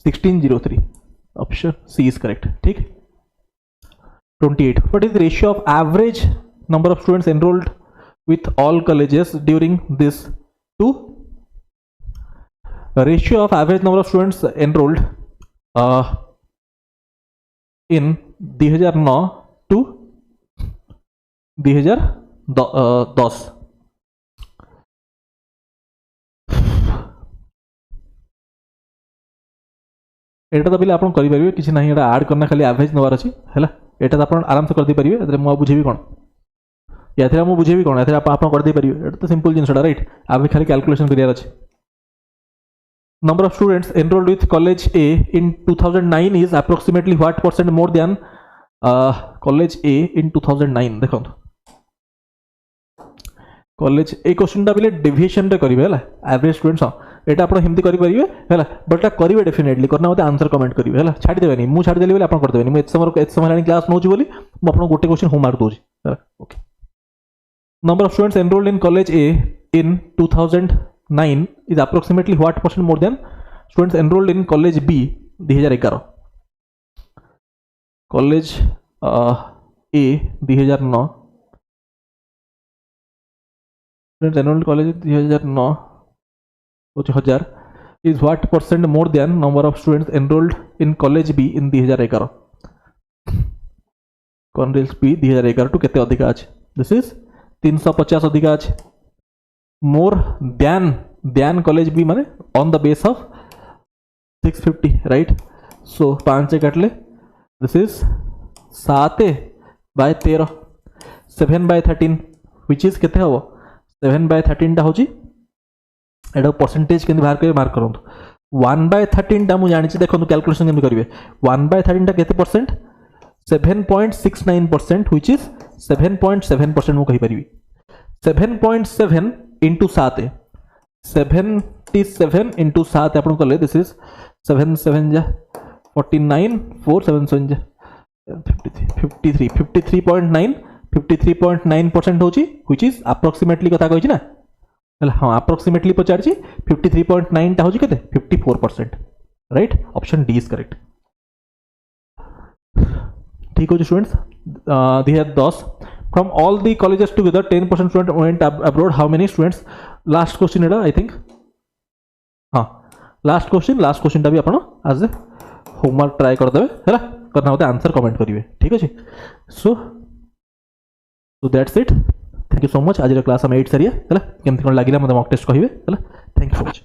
1603 ऑप्शन सी इज करेक्ट ठीक 28 what is the ratio of average number of students enrolled with all colleges during this to ratio of average number of students enrolled in 2009 to 2010 एटा तो पहले आप करेंगे किसी ना एटा add करना खाली एवरेज नवार अच्छी है एटा तो आप आराम से करदे पारे मुझे बुझेबी कौन या मुझे बुझेबी कौन आप करदे पारे एटा तो सिंपल जिनसा राइट आप खाली कैलकुलेशन करियार अछि number of students enrolled with college A in 2009 is approximately what percent more than college A in 2009 देखो college ए क्वेश्चन टा पहले डेविएशन रे करिवे हला एवरेज स्टूडेंट्स एटा आपण हिंदी करि परिवे हला बट करिवे डेफिनेटली करना होते आंसर कमेंट करिवे हला छाडी देबेनी मु छाडी देली बोली आपण कर देबेनी मु एत समय क्लास नोची बोली मु आपण गोटे क्वेश्चन होमवर्क दोजी हला okay number of students enrolled in college A in 2009 is approximately what percent more than students enrolled in college B 2011 college A 2009 students enrolled college 2009 1000 is what percent more than number of students enrolled in college B in 2011 college B 2011 to केते अधिक अछि this is 350 अधिक अछि more than college B माने on the base of 650 right so 5 काटले this is 7 by 13 7 by 13 which is केते हबो 7 by 13 टा होची एटा परसेंटेज केंति बाहर करे मार्क करंतु 1 by 13 टा मु जानि छी देखो कैलकुलेशन केंति करिवे 1 by 13 टा केते परसेंट 7.69% which is 7.7% मु कहि परिबी 7.7 into 7 77 into 7 आपण कले दिस इज 7 7 जा 49 4 7 7 जा 53 53.9 53.9% होची which is approximately कथा कहि छी ना हाँ approximately पचारची 53.9 टा होची केते 54% right option D is correct ठीक हो students 2010 from all the colleges together 10% student went abroad how many students last question Etah I think हाँ लास्ट क्वेश्चन टा भी आपण आज होमवर्क ट्राई कर देबे हैला करना होते आंसर कमेंट करिवे ठीक अछि so that's it thank you so much आज क्लास हम 8 सरिया हैला केमति कोन लागिला मते मॉक टेस्ट कहिवे हैला थैंक यू सो मच